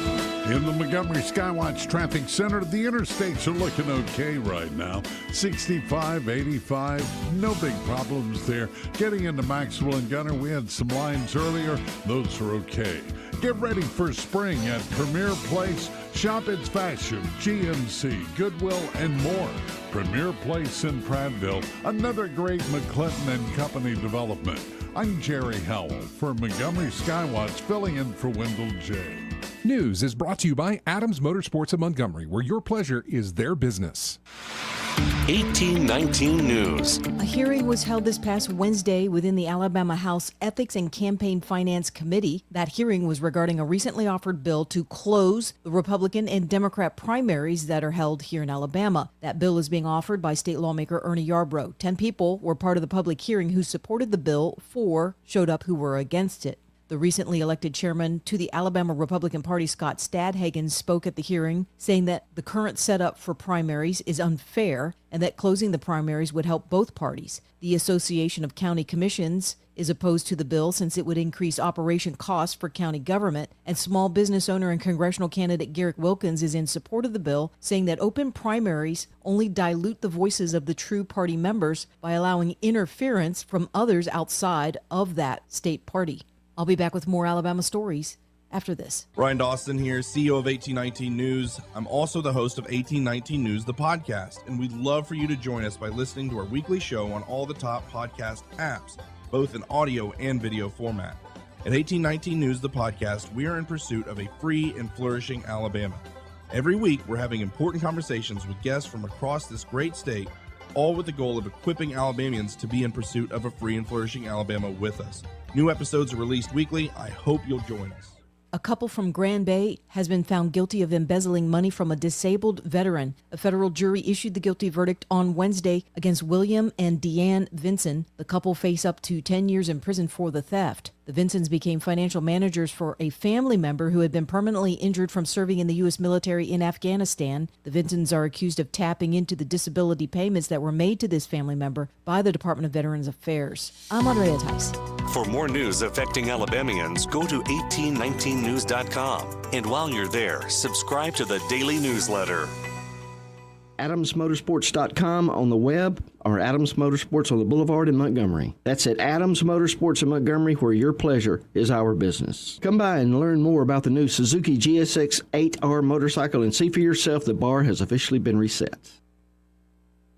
In the Montgomery Skywatch Traffic Center, the interstates are looking okay right now. 65, 85, no big problems there. Getting into Maxwell and Gunner, we had some lines earlier. Those are okay. Get ready for spring at Premier Place. Shop its fashion, GMC, Goodwill, and more. Premier Place in Prattville, another great McClinton and Company development. I'm Jerry Howell for Montgomery Skywatch, filling in for Wendell J. News is brought to you by Adams Motorsports of Montgomery, where your pleasure is their business. 1819 News. A hearing was held this past Wednesday within the Alabama House Ethics and Campaign Finance Committee. That hearing was regarding a recently offered bill to close the Republican and Democrat primaries that are held here in Alabama. That bill is being offered by state lawmaker Ernie Yarbrough. 10 people were part of the public hearing who supported the bill. 4 showed up who were against it. The recently elected chairman to the Alabama Republican Party, Scott Stadhagen, spoke at the hearing, saying that the current setup for primaries is unfair and that closing the primaries would help both parties. The Association of County Commissions is opposed to the bill since it would increase operation costs for county government, and small business owner and congressional candidate Garrick Wilkins is in support of the bill, saying that open primaries only dilute the voices of the true party members by allowing interference from others outside of that state party. I'll be back with more Alabama stories after this. Ryan Dawson here, CEO of 1819 News. I'm also the host of 1819 News, the podcast, and we'd love for you to join us by listening to our weekly show on all the top podcast apps, both in audio and video format. At 1819 News, the podcast, we are in pursuit of a free and flourishing Alabama. Every week, we're having important conversations with guests from across this great state, all with the goal of equipping Alabamians to be in pursuit of a free and flourishing Alabama with us. New episodes are released weekly. I hope you'll join us. A couple from Grand Bay has been found guilty of embezzling money from a disabled veteran. A federal jury issued the guilty verdict on Wednesday against William and Deanne Vinson. The couple face up to 10 years in prison for the theft. The Vinsons became financial managers for a family member who had been permanently injured from serving in the U.S. military in Afghanistan. The Vinsons are accused of tapping into the disability payments that were made to this family member by the Department of Veterans Affairs. I'm Andrea Tice. For more news affecting Alabamians, go to 1819news.com. And while you're there, subscribe to the daily newsletter. AdamsMotorsports.com on the web, or Adams Motorsports on the Boulevard in Montgomery. That's at Adams Motorsports in Montgomery, where your pleasure is our business. Come by and learn more about the new Suzuki GSX 8R motorcycle and see for yourself the bar has officially been reset.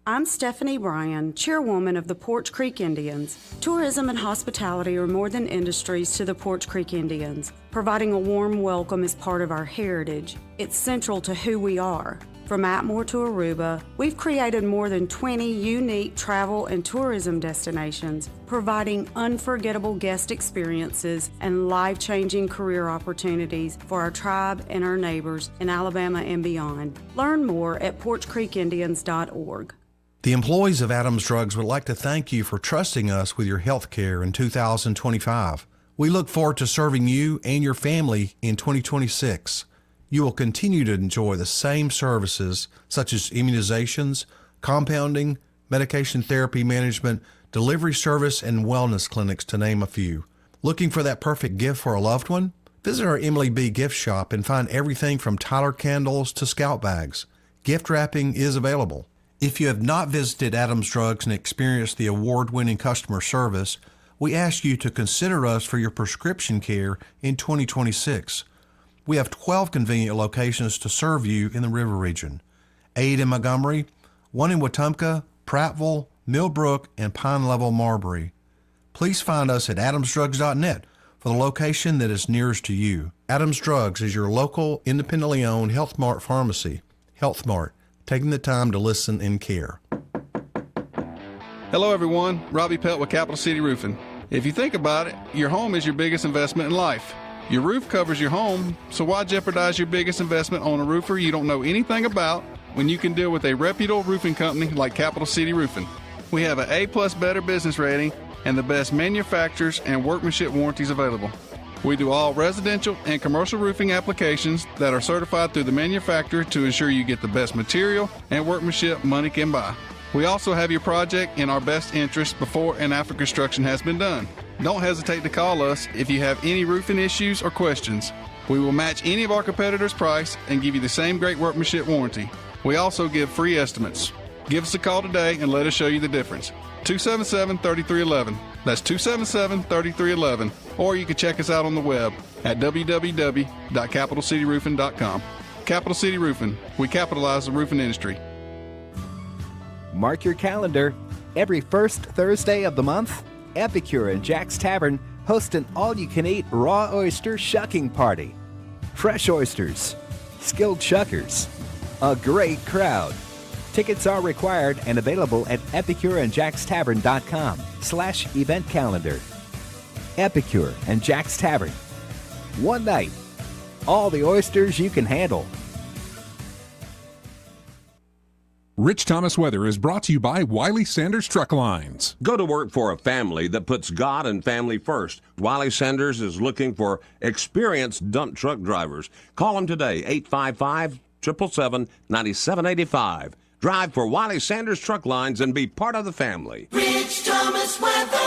I'm Stephanie Bryan, chairwoman of the Porch Creek Indians. Tourism and hospitality are more than industries to the Porch Creek Indians. Providing a warm welcome is part of our heritage. It's central to who we are. From Atmore to Aruba, we've created more than 20 unique travel and tourism destinations, providing unforgettable guest experiences and life-changing career opportunities for our tribe and our neighbors in Alabama and beyond. Learn more at porchcreekindians.org. The employees of Adams Drugs would like to thank you for trusting us with your health care in 2025. We look forward to serving you and your family in 2026. You will continue to enjoy the same services such as immunizations, compounding, medication therapy management, delivery service, and wellness clinics, to name a few. Looking for that perfect gift for a loved one? Visit our Emily B. gift shop and find everything from Tyler candles to Scout bags. Gift wrapping is available. If you have not visited Adams Drugs and experienced the award-winning customer service, we ask you to consider us for your prescription care in 2026. We have 12 convenient locations to serve you in the River Region. 8 in Montgomery, 1 in Wetumpka, Prattville, Millbrook, and Pine Level, Marbury. Please find us at adamsdrugs.net for the location that is nearest to you. Adams Drugs is your local, independently owned Health Mart pharmacy. Health Mart, taking the time to listen and care. Hello, everyone. Robbie Pelt with Capital City Roofing. If you think about it, your home is your biggest investment in life. Your roof covers your home, so why jeopardize your biggest investment on a roofer you don't know anything about when you can deal with a reputable roofing company like Capital City Roofing? We have an A+ Better business rating and the best manufacturers and workmanship warranties available. We do all residential and commercial roofing applications that are certified through the manufacturer to ensure you get the best material and workmanship money can buy. We also have your project in our best interest before and after construction has been done. Don't hesitate to call us if you have any roofing issues or questions. We will match any of our competitors' price and give you the same great workmanship warranty. We also give free estimates. Give us a call today and let us show you the difference. 277-3311. That's 277-3311. Or you can check us out on the web at www.capitalcityroofing.com. Capital City Roofing. We capitalize the roofing industry. Mark your calendar. Every first Thursday of the month, Epicure and Jack's Tavern host an all-you-can-eat raw oyster shucking party. Fresh oysters, skilled shuckers, a great crowd. Tickets are required and available at epicureandjackstavern.com/event calendar. Epicure and Jack's Tavern. One night, all the oysters you can handle. Rich Thomas Weather is brought to you by Wiley Sanders Truck Lines. Go to work for a family that puts God and family first. Wiley Sanders is looking for experienced dump truck drivers. Call them today, 855-777-9785. Drive for Wiley Sanders Truck Lines and be part of the family. Rich Thomas Weather.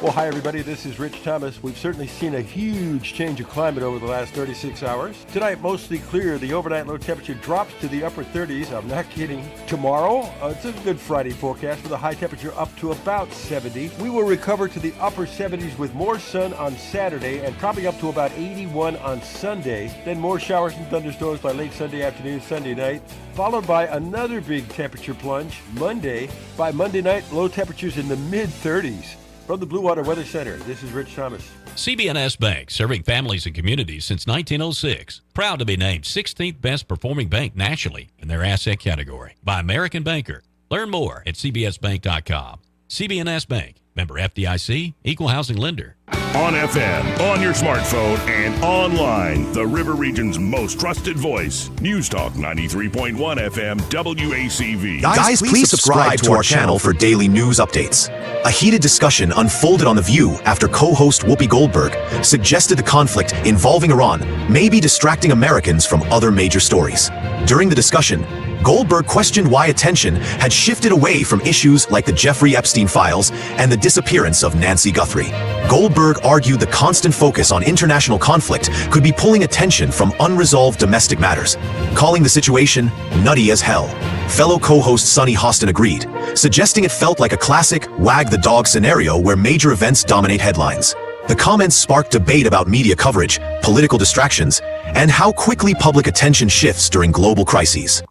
Well, hi, everybody. This is Rich Thomas. We've certainly seen a huge change of climate over the last 36 hours. Tonight, mostly clear. The overnight low temperature drops to the upper 30s. I'm not kidding. Tomorrow, it's a good Friday forecast with a high temperature up to about 70. We will recover to the upper 70s with more sun on Saturday and probably up to about 81 on Sunday. Then more showers and thunderstorms by late Sunday afternoon, Sunday night, followed by another big temperature plunge Monday. By Monday night, low temperatures in the mid-30s. From the Blue Water Weather Center, this is Rich Thomas. CB&S Bank, serving families and communities since 1906. Proud to be named 16th best performing bank nationally in their asset category by American Banker. Learn more at cbsbank.com. CB&S Bank, member FDIC, equal housing lender. On FM, on your smartphone, and online, the River Region's most trusted voice. News Talk 93.1 FM WACV. Guys, please subscribe to our channel for daily news updates. A heated discussion unfolded on The View after co-host Whoopi Goldberg suggested the conflict involving Iran may be distracting Americans from other major stories. During the discussion, Goldberg questioned why attention had shifted away from issues like the Jeffrey Epstein files and the disappearance of Nancy Guthrie. Goldberg argued the constant focus on international conflict could be pulling attention from unresolved domestic matters, calling the situation nutty as hell. Fellow co-host Sonny Hostin agreed, suggesting it felt like a classic wag the dog scenario where major events dominate headlines. The comments sparked debate about media coverage, political distractions, and how quickly public attention shifts during global crises.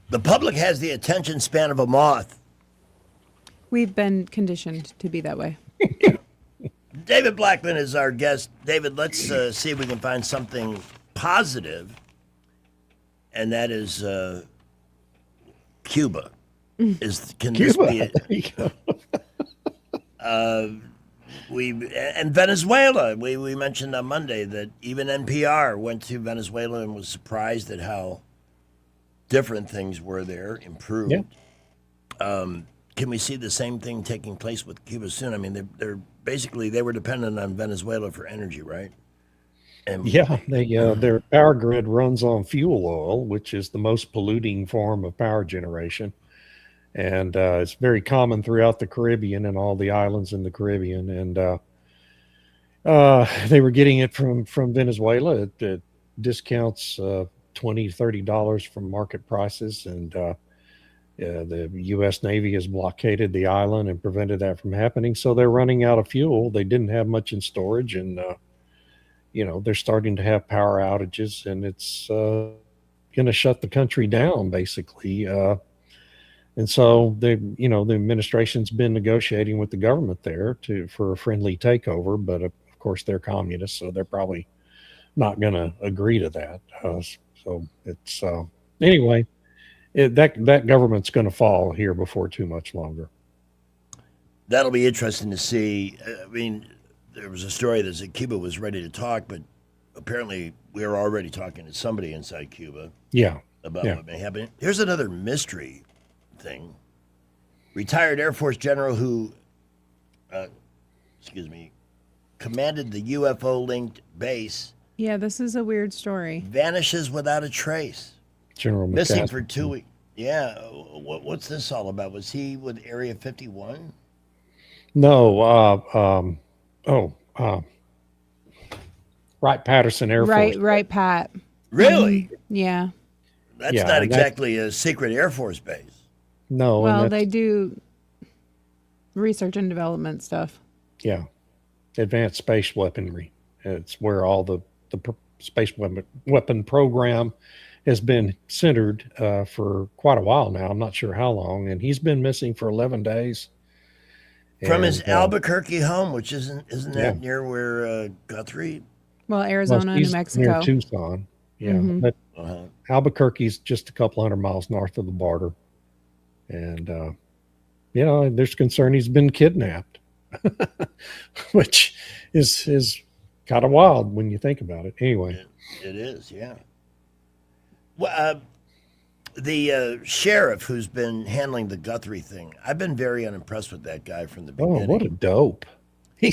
The public has the attention span of a moth. We've been conditioned to be that way. David Blackman is our guest. David, let's see if we can find something positive, and that is Cuba. Can this be and Venezuela. We mentioned on Monday that even NPR went to Venezuela and was surprised at how different things were there, improved. Yeah. Can we see the same thing taking place with Cuba soon? I mean, they're basically, they were dependent on Venezuela for energy, right? And their power grid runs on fuel oil, which is the most polluting form of power generation. And it's very common throughout the Caribbean and all the islands in the Caribbean. And they were getting it from Venezuela at discounts $20, $30 from market prices. And the U.S. Navy has blockaded the island and prevented that from happening. So they're running out of fuel. They didn't have much in storage. And, they're starting to have power outages. And it's going to shut the country down, basically. And so the administration's been negotiating with the government there for a friendly takeover, but of course they're communists, so they're probably not going to agree to that. So it's anyway, that government's going to fall here before too much longer. That'll be interesting to see. I mean, there was a story that said Cuba was ready to talk, but apparently we are already talking to somebody inside Cuba. Yeah. About what may happen. Here's another mystery thing. Retired Air Force general who, commanded the UFO-linked base. Yeah, this is a weird story. Vanishes without a trace. General Missing McCaskill. for 2 weeks. Yeah. What's this all about? Was he with Area 51? No. Wright Patterson Air Force. Right, Pat. Really? Yeah. That's Yeah, not and exactly a secret Air Force base. No. Well, and they do research and development stuff. Yeah. Advanced space weaponry. It's where all the space weapon program has been centered for quite a while now. I'm not sure how long. And he's been missing for 11 days. From his And, Albuquerque home, which isn't that Yeah. near where Guthrie? Well, Arizona, he's New Mexico. near Tucson. Yeah. Mhm. But Uh-huh. Albuquerque's just a couple hundred miles north of the border. And, there's concern he's been kidnapped, which is kind of wild when you think about it. Anyway. It is, yeah. Well, the sheriff who's been handling the Guthrie thing, I've been very unimpressed with that guy from the beginning. Oh, what a dope.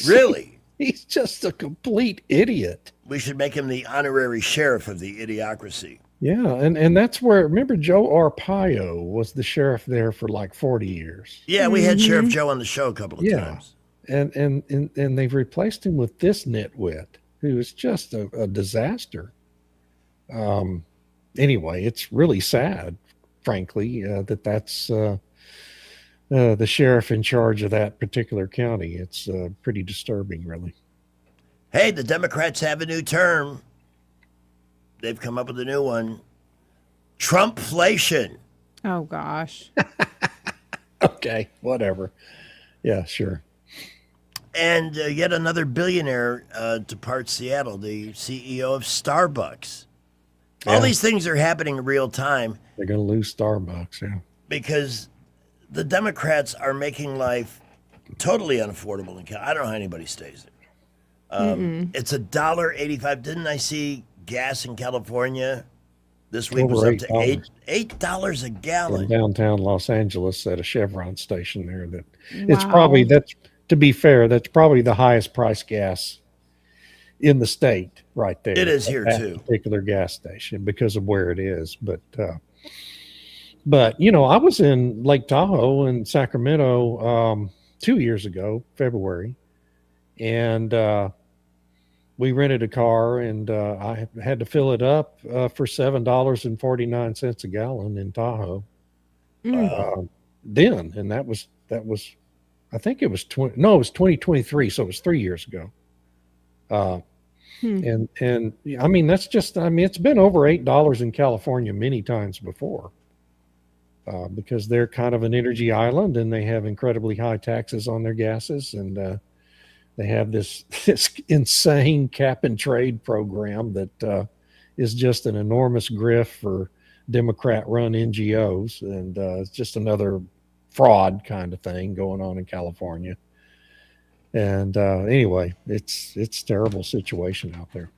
Really? He's just a complete idiot. We should make him the honorary sheriff of the Idiocracy. Yeah, and that's where, remember, Joe Arpaio was the sheriff there for like 40 years. Yeah, we had Sheriff Joe on the show a couple of Yeah. times. And they've replaced him with this nitwit who is just a disaster. Anyway, it's really sad, frankly, that's the sheriff in charge of that particular county. It's pretty disturbing, really. Hey, the Democrats have a new term. They've come up with a new one. Trumpflation. Oh, gosh. Okay, whatever. Yeah, sure. And yet another billionaire departs Seattle, the CEO of Starbucks. All these things are happening in real time. They're going to lose Starbucks, yeah. Because the Democrats are making life totally unaffordable in California. I don't know how anybody stays there. It's $1.85. Didn't I see gas in California this week was Over up to $8 a gallon? In downtown Los Angeles at a Chevron station there. It's probably, to be fair, that's probably the highest price gas in the state right there. It is here, that too. Particular gas station because of where it is. But I was in Lake Tahoe in Sacramento 2 years ago, February, and we rented a car, and I had to fill it up for $7.49 a gallon in Tahoe. Then, and that was I think it was it was 2023, so it was 3 years ago. And I mean, it's been over $8 in California many times before. Because they're kind of an energy island and they have incredibly high taxes on their gases, and they have this insane cap and trade program that is just an enormous grift for Democrat-run NGOs, and it's just another fraud kind of thing going on in California. And anyway, it's a terrible situation out there.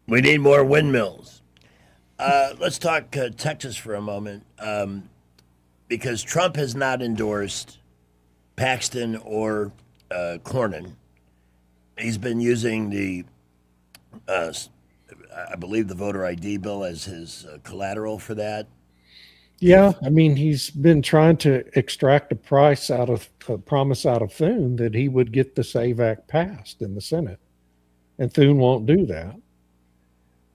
We need more windmills. Let's talk Texas for a moment, because Trump has not endorsed Paxton or Cornyn. He's been using the, I believe, the voter ID bill as his collateral for that. Yeah, I mean, he's been trying to extract a promise out of Thune that he would get the SAVE Act passed in the Senate, and Thune won't do that.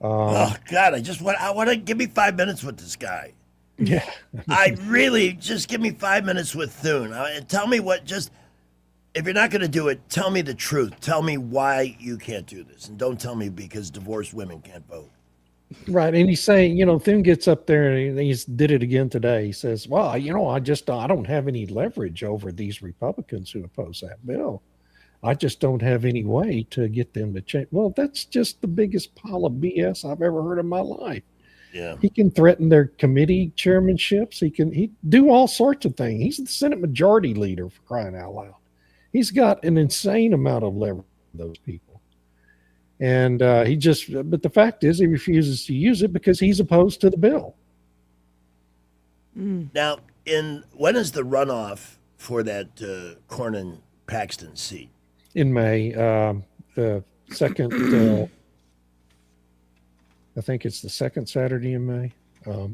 Oh God, I want to give me 5 minutes with this guy. Yeah, I really just give me 5 minutes with Thune. Tell me if you're not going to do it, tell me the truth. Tell me why you can't do this, and don't tell me because divorced women can't vote. Right, and he's saying, Thune gets up there and he did it again today. He says, "Well, I don't have any leverage over these Republicans who oppose that bill. I just don't have any way to get them to change." Well, that's just the biggest pile of BS I've ever heard in my life. Yeah. He can threaten their committee chairmanships. He do all sorts of things. He's the Senate Majority Leader, for crying out loud. He's got an insane amount of leverage with those people. And but the fact is, he refuses to use it because he's opposed to the bill. Now, when is the runoff for that Cornyn-Paxton seat? In May, the second, I think it's the second Saturday in May.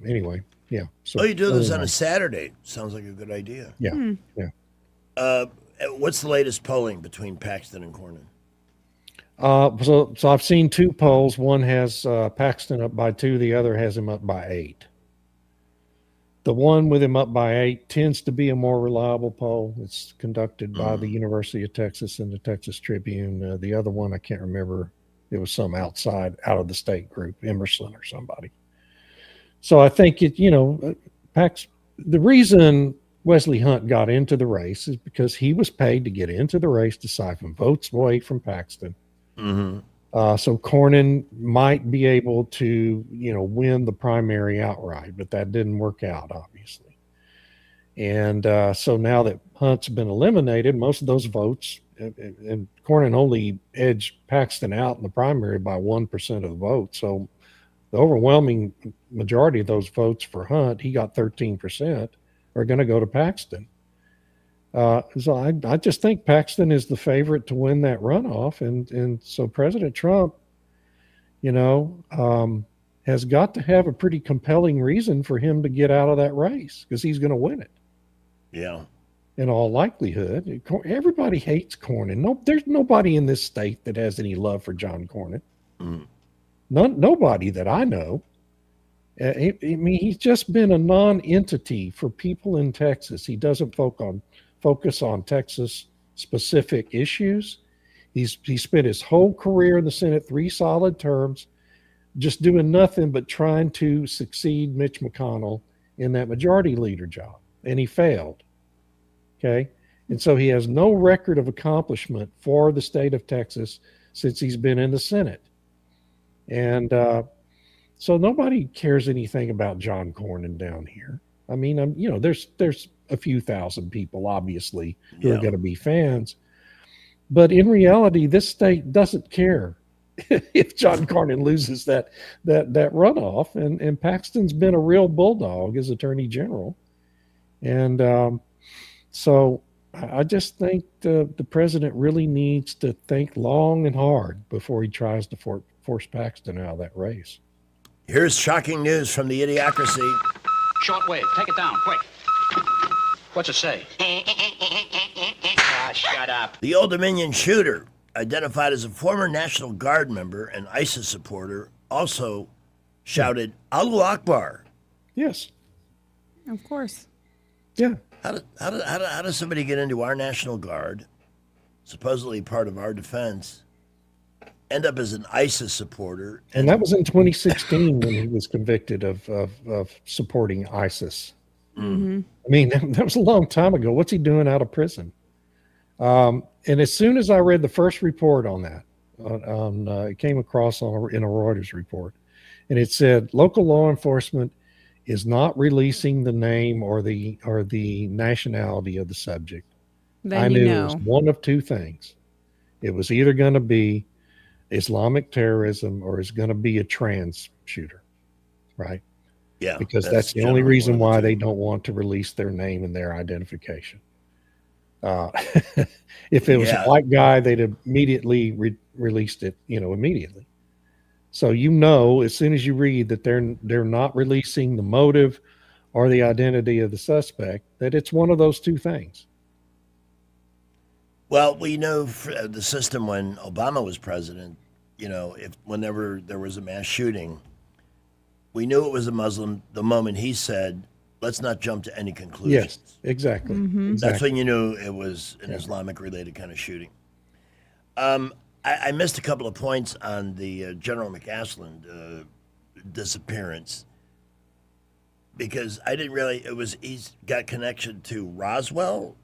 Anyway, yeah. So you do this on a Saturday. Sounds like a good idea. Yeah, yeah. What's the latest polling between Paxton and Cornyn? So I've seen two polls. One has Paxton up by 2. The other has him up by 8. The one with him up by 8 tends to be a more reliable poll. It's conducted by the University of Texas and the Texas Tribune. The other one, I can't remember. It was some out of the state group, Emerson or somebody. So I think the reason Wesley Hunt got into the race is because he was paid to get into the race to siphon votes away from Paxton. Mm-hmm. So Cornyn might be able to, win the primary outright, but that didn't work out, obviously. And so now that Hunt's been eliminated, most of those votes, and Cornyn only edged Paxton out in the primary by 1% of the vote. So the overwhelming majority of those votes for Hunt, he got 13%, are going to go to Paxton. So I just think Paxton is the favorite to win that runoff. And so President Trump, has got to have a pretty compelling reason for him to get out of that race because he's going to win it. Yeah. In all likelihood. Everybody hates Cornyn. There's nobody in this state that has any love for John Cornyn. Nobody that I know. He's just been a non-entity for people in Texas. He doesn't focus on Texas specific issues. He spent his whole career in the Senate, 3 solid terms, just doing nothing but trying to succeed Mitch McConnell in that majority leader job. And he failed. Okay. And so he has no record of accomplishment for the state of Texas since he's been in the Senate. And so nobody cares anything about John Cornyn down here. I mean, there's a few thousand people, obviously, who are going to be fans. But in reality, this state doesn't care if John Cornyn loses that runoff. And Paxton's been a real bulldog as Attorney General. And so I just think the president really needs to think long and hard before he tries to force Paxton out of that race. Here's shocking news from the Idiocracy. Shortwave, take it down, quick. What's it say? Shut up. The Old Dominion shooter, identified as a former National Guard member and ISIS supporter, also shouted, Allahu Akbar. Yes. Of course. Yeah. How does somebody get into our National Guard, supposedly part of our defense, end up as an ISIS supporter? And that was in 2016 when he was convicted of supporting ISIS. Mm-hmm. I mean, that was a long time ago. What's he doing out of prison? And as soon as I read the first report on that, it came across in a Reuters report, and it said local law enforcement is not releasing the name or the nationality of the subject. Then I knew it was one of two things. It was either going to be Islamic terrorism or it's going to be a trans shooter, right? Yeah. Because that's the only reason why they don't want to release their name and their identification. If it was a white guy, they'd immediately released it, immediately. So as soon as you read that they're not releasing the motive or the identity of the suspect, that it's one of those two things. Well, we know the system when Obama was president, whenever there was a mass shooting, we knew it was a Muslim the moment he said, let's not jump to any conclusions. Yes, exactly. Mm-hmm. That's when you knew it was an Islamic-related kind of shooting. I missed a couple of points on the General McCaslin disappearance because I didn't really. He's got connection to Roswell.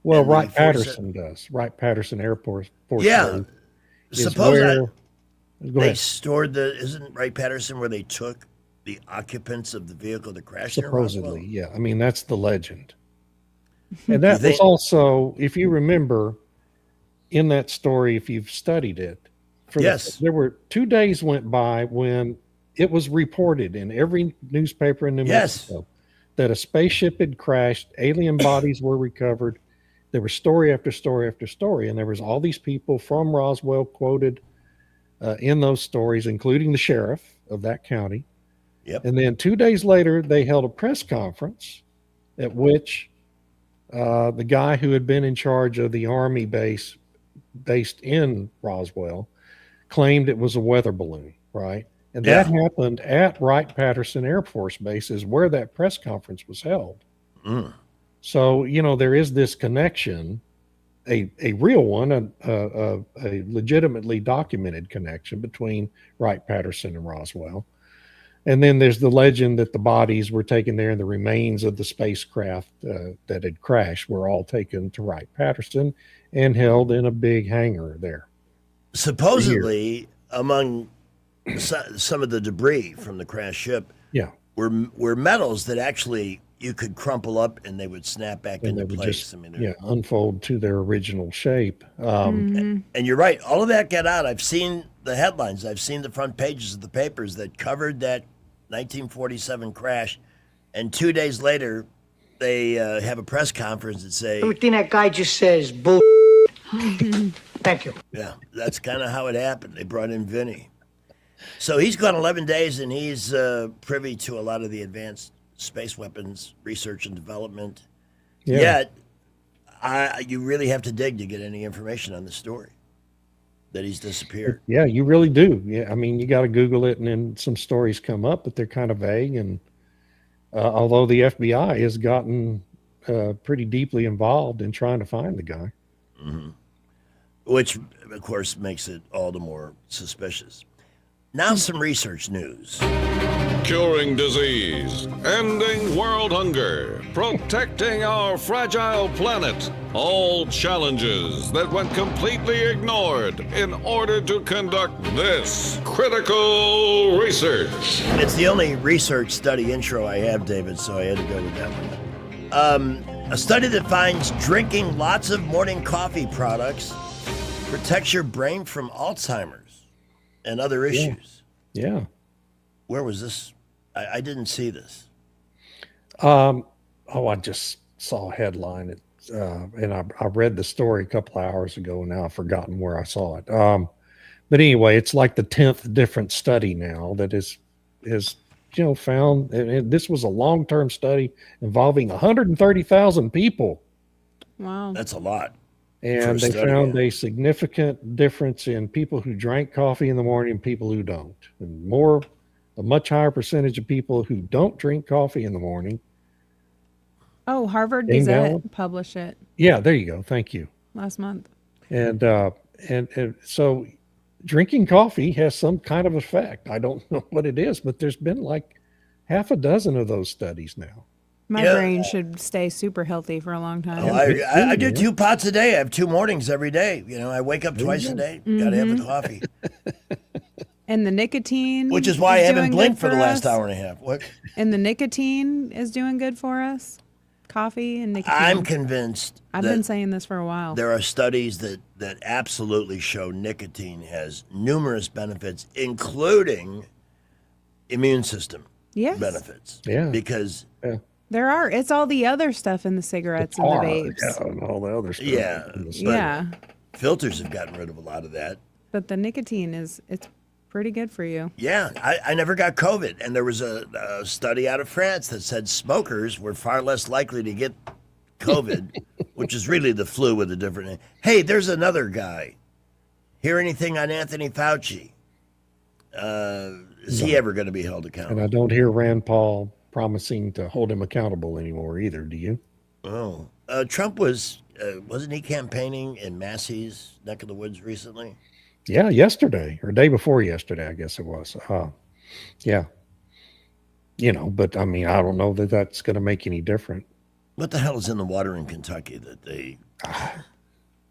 Well, Wright Patterson does. Wright Patterson Airport. Yeah. Suppose Go ahead. stored isn't Wright Patterson where they took the occupants of the vehicle that crashed near Roswell? Supposedly, yeah. I mean, that's the legend. And that was also, if you remember, in that story, if you've studied it, there were 2 days went by when it was reported in every newspaper in New Mexico that a spaceship had crashed, alien bodies were recovered. There was story after story after story, and there was all these people from Roswell quoted in those stories, including the sheriff of that county. Yep. And then 2 days later, they held a press conference at which the guy who had been in charge of the Army base based in Roswell claimed it was a weather balloon, right? And that happened at Wright-Patterson Air Force Base, is where that press conference was held. So, you know, there is this connection, a real one, a legitimately documented connection between Wright-Patterson and Roswell. And then there's the legend that the bodies were taken there and the remains of the spacecraft that had crashed were all taken to Wright-Patterson and held in a big hangar there. Supposedly, among some of the debris from the crashed ship were metals that actually you could crumple up and they would snap back into place. Unfold to their original shape. And you're right. All of that got out. I've seen the headlines. I've seen the front pages of the papers that covered that 1947 crash. And 2 days later, they have a press conference and say, everything that guy just says, bull. Thank you. Yeah, that's kind of how it happened. They brought in Vinny. So he's gone 11 days, and he's privy to a lot of the advanced space weapons research and development. Yet, you really have to dig to get any information on the story that he's disappeared. Yeah, you really do. Yeah, I mean, you got to Google it, and then some stories come up, but they're kind of vague. And although the FBI has gotten pretty deeply involved in trying to find the guy. Which, of course, makes it all the more suspicious. Now some research news. Curing disease, ending world hunger, protecting our fragile planet. All challenges that went completely ignored in order to conduct this critical research. It's the only research study intro I have, David, so I had to go with that one. A study that finds drinking lots of morning coffee products protects your brain from Alzheimer's and other issues. Yeah. Where was this? I didn't see this. I just saw a headline, and I read the story a couple of hours ago. Now I've forgotten where I saw it. But anyway, it's like the 10th different study now that is found. And this was a long-term study involving 130,000 people. Wow, that's a lot. And they found a significant difference in people who drank coffee in the morning and people who don't. And a much higher percentage of people who don't drink coffee in the morning. Oh, Harvard Gazette published it. Yeah, there you go. Thank you. Last month. And so drinking coffee has some kind of effect. I don't know what it is, but there's been like half a dozen of those studies now. My brain should stay super healthy for a long time. I do 2 pots a day. I have 2 mornings every day. You know, I wake up twice a day. Got to have the coffee. And the nicotine, which is why I haven't blinked for the last hour and a half. What? And the nicotine is doing good for us. Coffee and nicotine. I'm convinced. I've been saying this for a while. There are studies that absolutely show nicotine has numerous benefits, including immune system benefits. Yeah. Because there are. It's all the other stuff in the cigarettes and the vapes. Yeah, and all the other stuff. Yeah. Filters have gotten rid of a lot of that. But the nicotine it's pretty good for you. Yeah, I never got COVID, and there was a study out of France that said smokers were far less likely to get COVID, which is really the flu with a different name. Hey, there's another guy. Hear anything on Anthony Fauci? Is he ever going to be held accountable? And I don't hear Rand Paul promising to hold him accountable anymore either. Do you? Oh, Trump wasn't he campaigning in Massey's neck of the woods recently? Yeah, yesterday or day before yesterday, I guess it was. Yeah. You know, but I mean, I don't know that that's going to make any difference. What the hell is in the water in Kentucky that they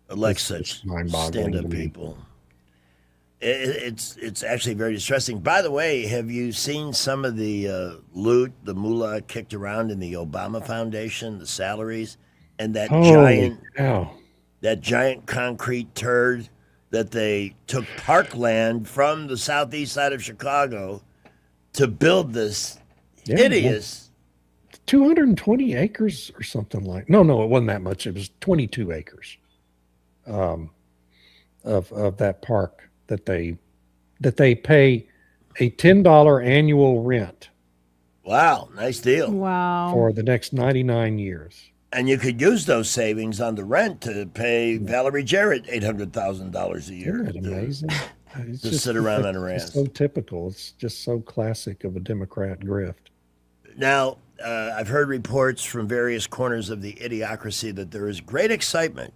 elect such stand-up people? It's actually very distressing. By the way, have you seen some of the loot, the moolah kicked around in the Obama Foundation, the salaries, and that Holy cow. giant concrete turd that they took parkland from the southeast side of Chicago to build this hideous. 220 acres or something like. No, it wasn't that much. It was 22 acres of that park that they pay a $10 annual rent. Wow, nice deal. Wow. For the next 99 years. And you could use those savings on the rent to pay Valerie Jarrett $800,000 a year. Isn't that amazing? It's to sit around on her it's ass. so typical. It's just so classic of a Democrat grift. Now, I've heard reports from various corners of the Idiocracy that there is great excitement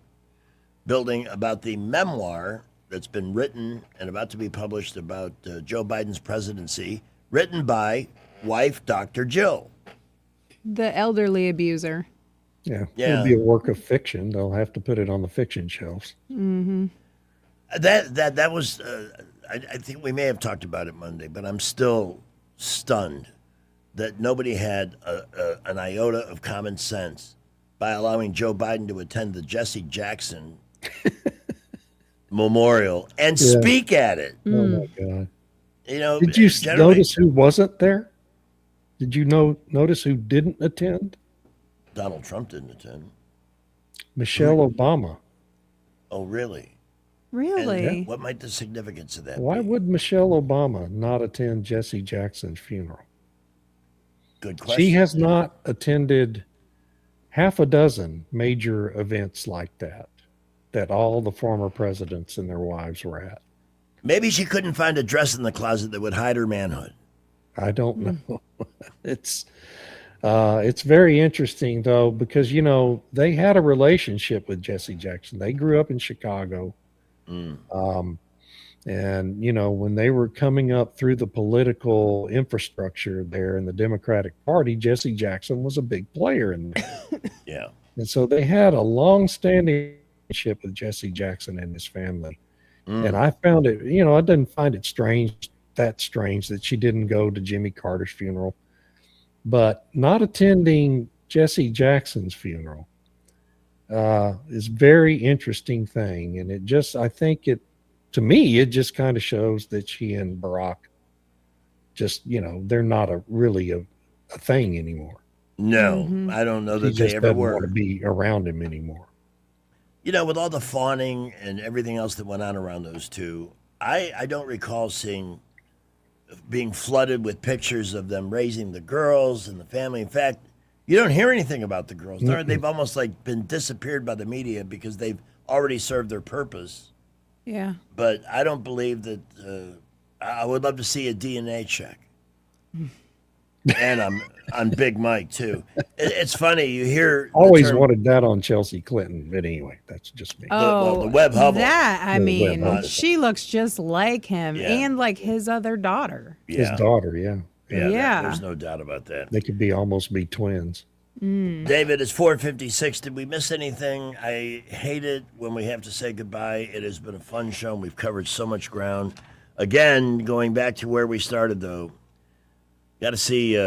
building about the memoir that's been written and about to be published about Joe Biden's presidency, written by wife Dr. Jill. The elderly abuser. Yeah. It'll be a work of fiction. They'll have to put it on the fiction shelves. Mm-hmm. That was, I think we may have talked about it Monday, but I'm still stunned that nobody had an iota of common sense by allowing Joe Biden to attend the Jesse Jackson memorial and speak at it. Oh my God! You know, did you notice who wasn't there? Did you notice who didn't attend? Donald Trump didn't attend. Michelle Obama. Oh, really? Really? And what might the significance of that be? Why would Michelle Obama not attend Jesse Jackson's funeral? Good question. She has not attended half a dozen major events like that all the former presidents and their wives were at. Maybe she couldn't find a dress in the closet that would hide her manhood. I don't know. It's very interesting though, because they had a relationship with Jesse Jackson. They grew up in Chicago. And when they were coming up through the political infrastructure there in the Democratic Party, Jesse Jackson was a big player in there. Yeah. And so they had a long-standing relationship with Jesse Jackson and his family. And I found it, I didn't find it strange that she didn't go to Jimmy Carter's funeral, but not attending Jesse Jackson's funeral is a very interesting thing. And to me, it just kind of shows that she and Barack they're not really a thing anymore. No, I don't know that they ever were. Want to be around him anymore. With all the fawning and everything else that went on around those two, I don't recall being flooded with pictures of them raising the girls and the family. In fact, you don't hear anything about the girls. They've almost been disappeared by the media because they've already served their purpose. Yeah. But I don't believe that. I would love to see a DNA check. And I'm on Big Mike too. It's funny, you hear always wanted that on Chelsea Clinton, but anyway, that's just me. The Webb Hubble. She looks just like him and like his other daughter. His daughter, yeah. There's no doubt about that. They could almost be twins. David, it's 4:56. Did we miss anything? I hate it when we have to say goodbye. It has been a fun show. We've covered so much ground. Again, going back to where we started, though, got to see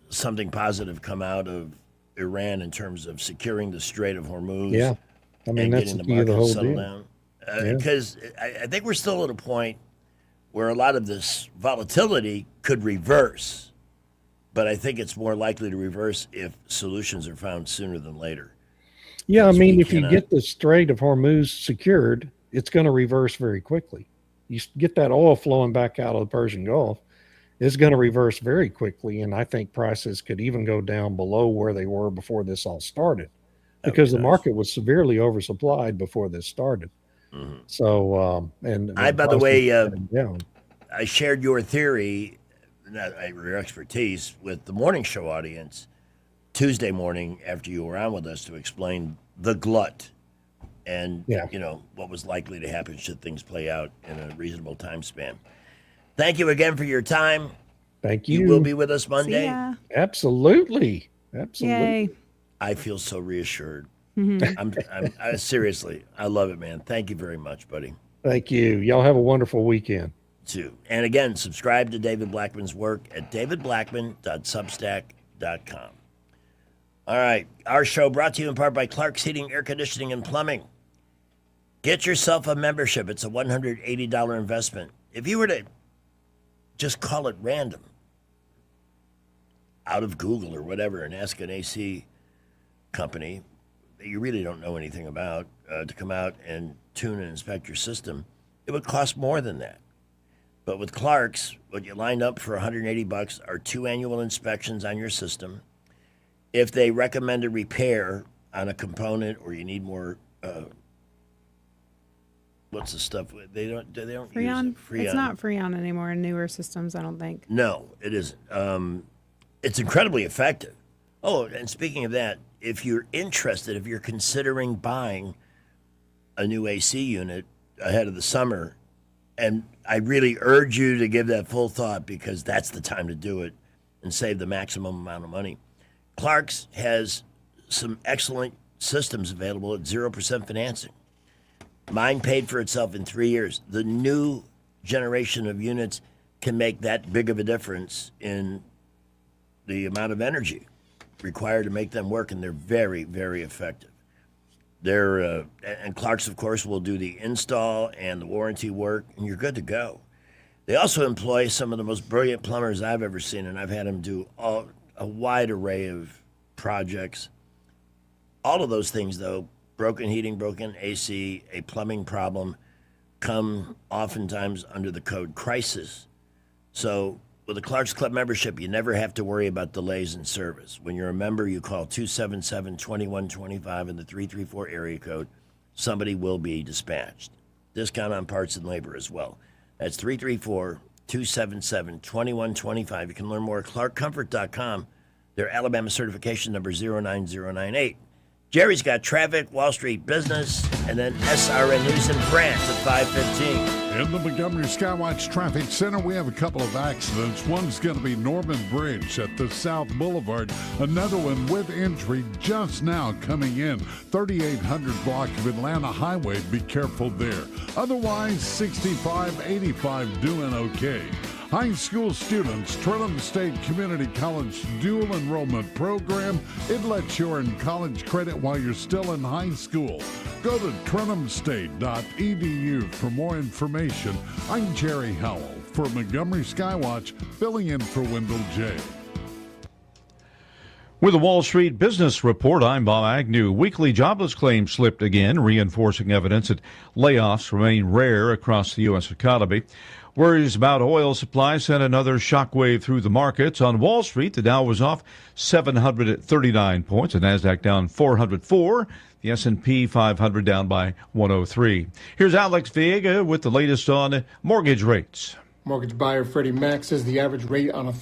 something positive come out of Iran in terms of securing the Strait of Hormuz. Yeah, I mean, that's the key of the whole deal. Down. Because I think we're still at a point where a lot of this volatility could reverse. But I think it's more likely to reverse if solutions are found sooner than later. Yeah, I mean, if you get the Strait of Hormuz secured, it's going to reverse very quickly. You get that oil flowing back out of the Persian Gulf, it's going to reverse very quickly. And I think prices could even go down below where they were before this all started, because the market was severely oversupplied before this started. So, by the way, I shared your theory, your expertise, with the morning show audience Tuesday morning after you were on with us to explain the glut and what was likely to happen should things play out in a reasonable time span. Thank you again for your time. Thank you. You will be with us Monday. Absolutely. Yay. I feel so reassured. I'm seriously, I love it, man. Thank you very much, buddy. Thank you. Y'all have a wonderful weekend. Too. And again, subscribe to David Blackman's work at davidblackman.substack.com. All right. Our show brought to you in part by Clark's Heating, Air Conditioning, and Plumbing. Get yourself a membership. It's a $180 investment. If you were to just call it random out of Google or whatever and ask an AC company that you really don't know anything about to come out and tune and inspect your system, it would cost more than that. But with Clark's, what you lined up for $180 are 2 annual inspections on your system. If they recommend a repair on a component or you need more, what's the stuff? They don't Freon? use it. Freon. It's not Freon anymore in newer systems, I don't think. No, it isn't. It's incredibly effective. Oh, and speaking of that, if you're interested, if you're considering buying a new AC unit ahead of the summer, and I really urge you to give that full thought because that's the time to do it and save the maximum amount of money. Clark's has some excellent systems available at 0% financing. Mine paid for itself in 3 years. The new generation of units can make that big of a difference in the amount of energy required to make them work, and they're very, very effective. They're and Clark's, of course, will do the install and the warranty work, and you're good to go. They also employ some of the most brilliant plumbers I've ever seen, and I've had them do a wide array of projects. All of those things, though, broken heating, broken AC, a plumbing problem, come oftentimes under the code crisis. So with a Clark's Club membership, you never have to worry about delays in service. When you're a member, you call 277-2125 in the 334 area code. Somebody will be dispatched. Discount on parts and labor as well. That's 334-277-2125. You can learn more at clarkcomfort.com. Their Alabama certification number 09098. Jerry's got traffic, Wall Street business, and then SRN News in France at 5:15. In the Montgomery Skywatch Traffic Center, we have a couple of accidents. One's going to be Norman Bridge at the South Boulevard. Another one with entry just now coming in. 3800 block of Atlanta Highway. Be careful there. Otherwise, 6585 doing okay. High school students, Trinum State Community College dual enrollment program. It lets you earn college credit while you're still in high school. Go to trinumstate.edu for more information. I'm Jerry Howell for Montgomery Skywatch, filling in for Wendell J. With the Wall Street Business Report, I'm Bob Agnew. Weekly jobless claims slipped again, reinforcing evidence that layoffs remain rare across the U.S. economy. Worries about oil supply sent another shockwave through the markets. On Wall Street, the Dow was off 739 points, the Nasdaq down 404, the S&P 500 down by 103. Here's Alex Viega with the latest on mortgage rates. Mortgage buyer Freddie Mac says the average rate on a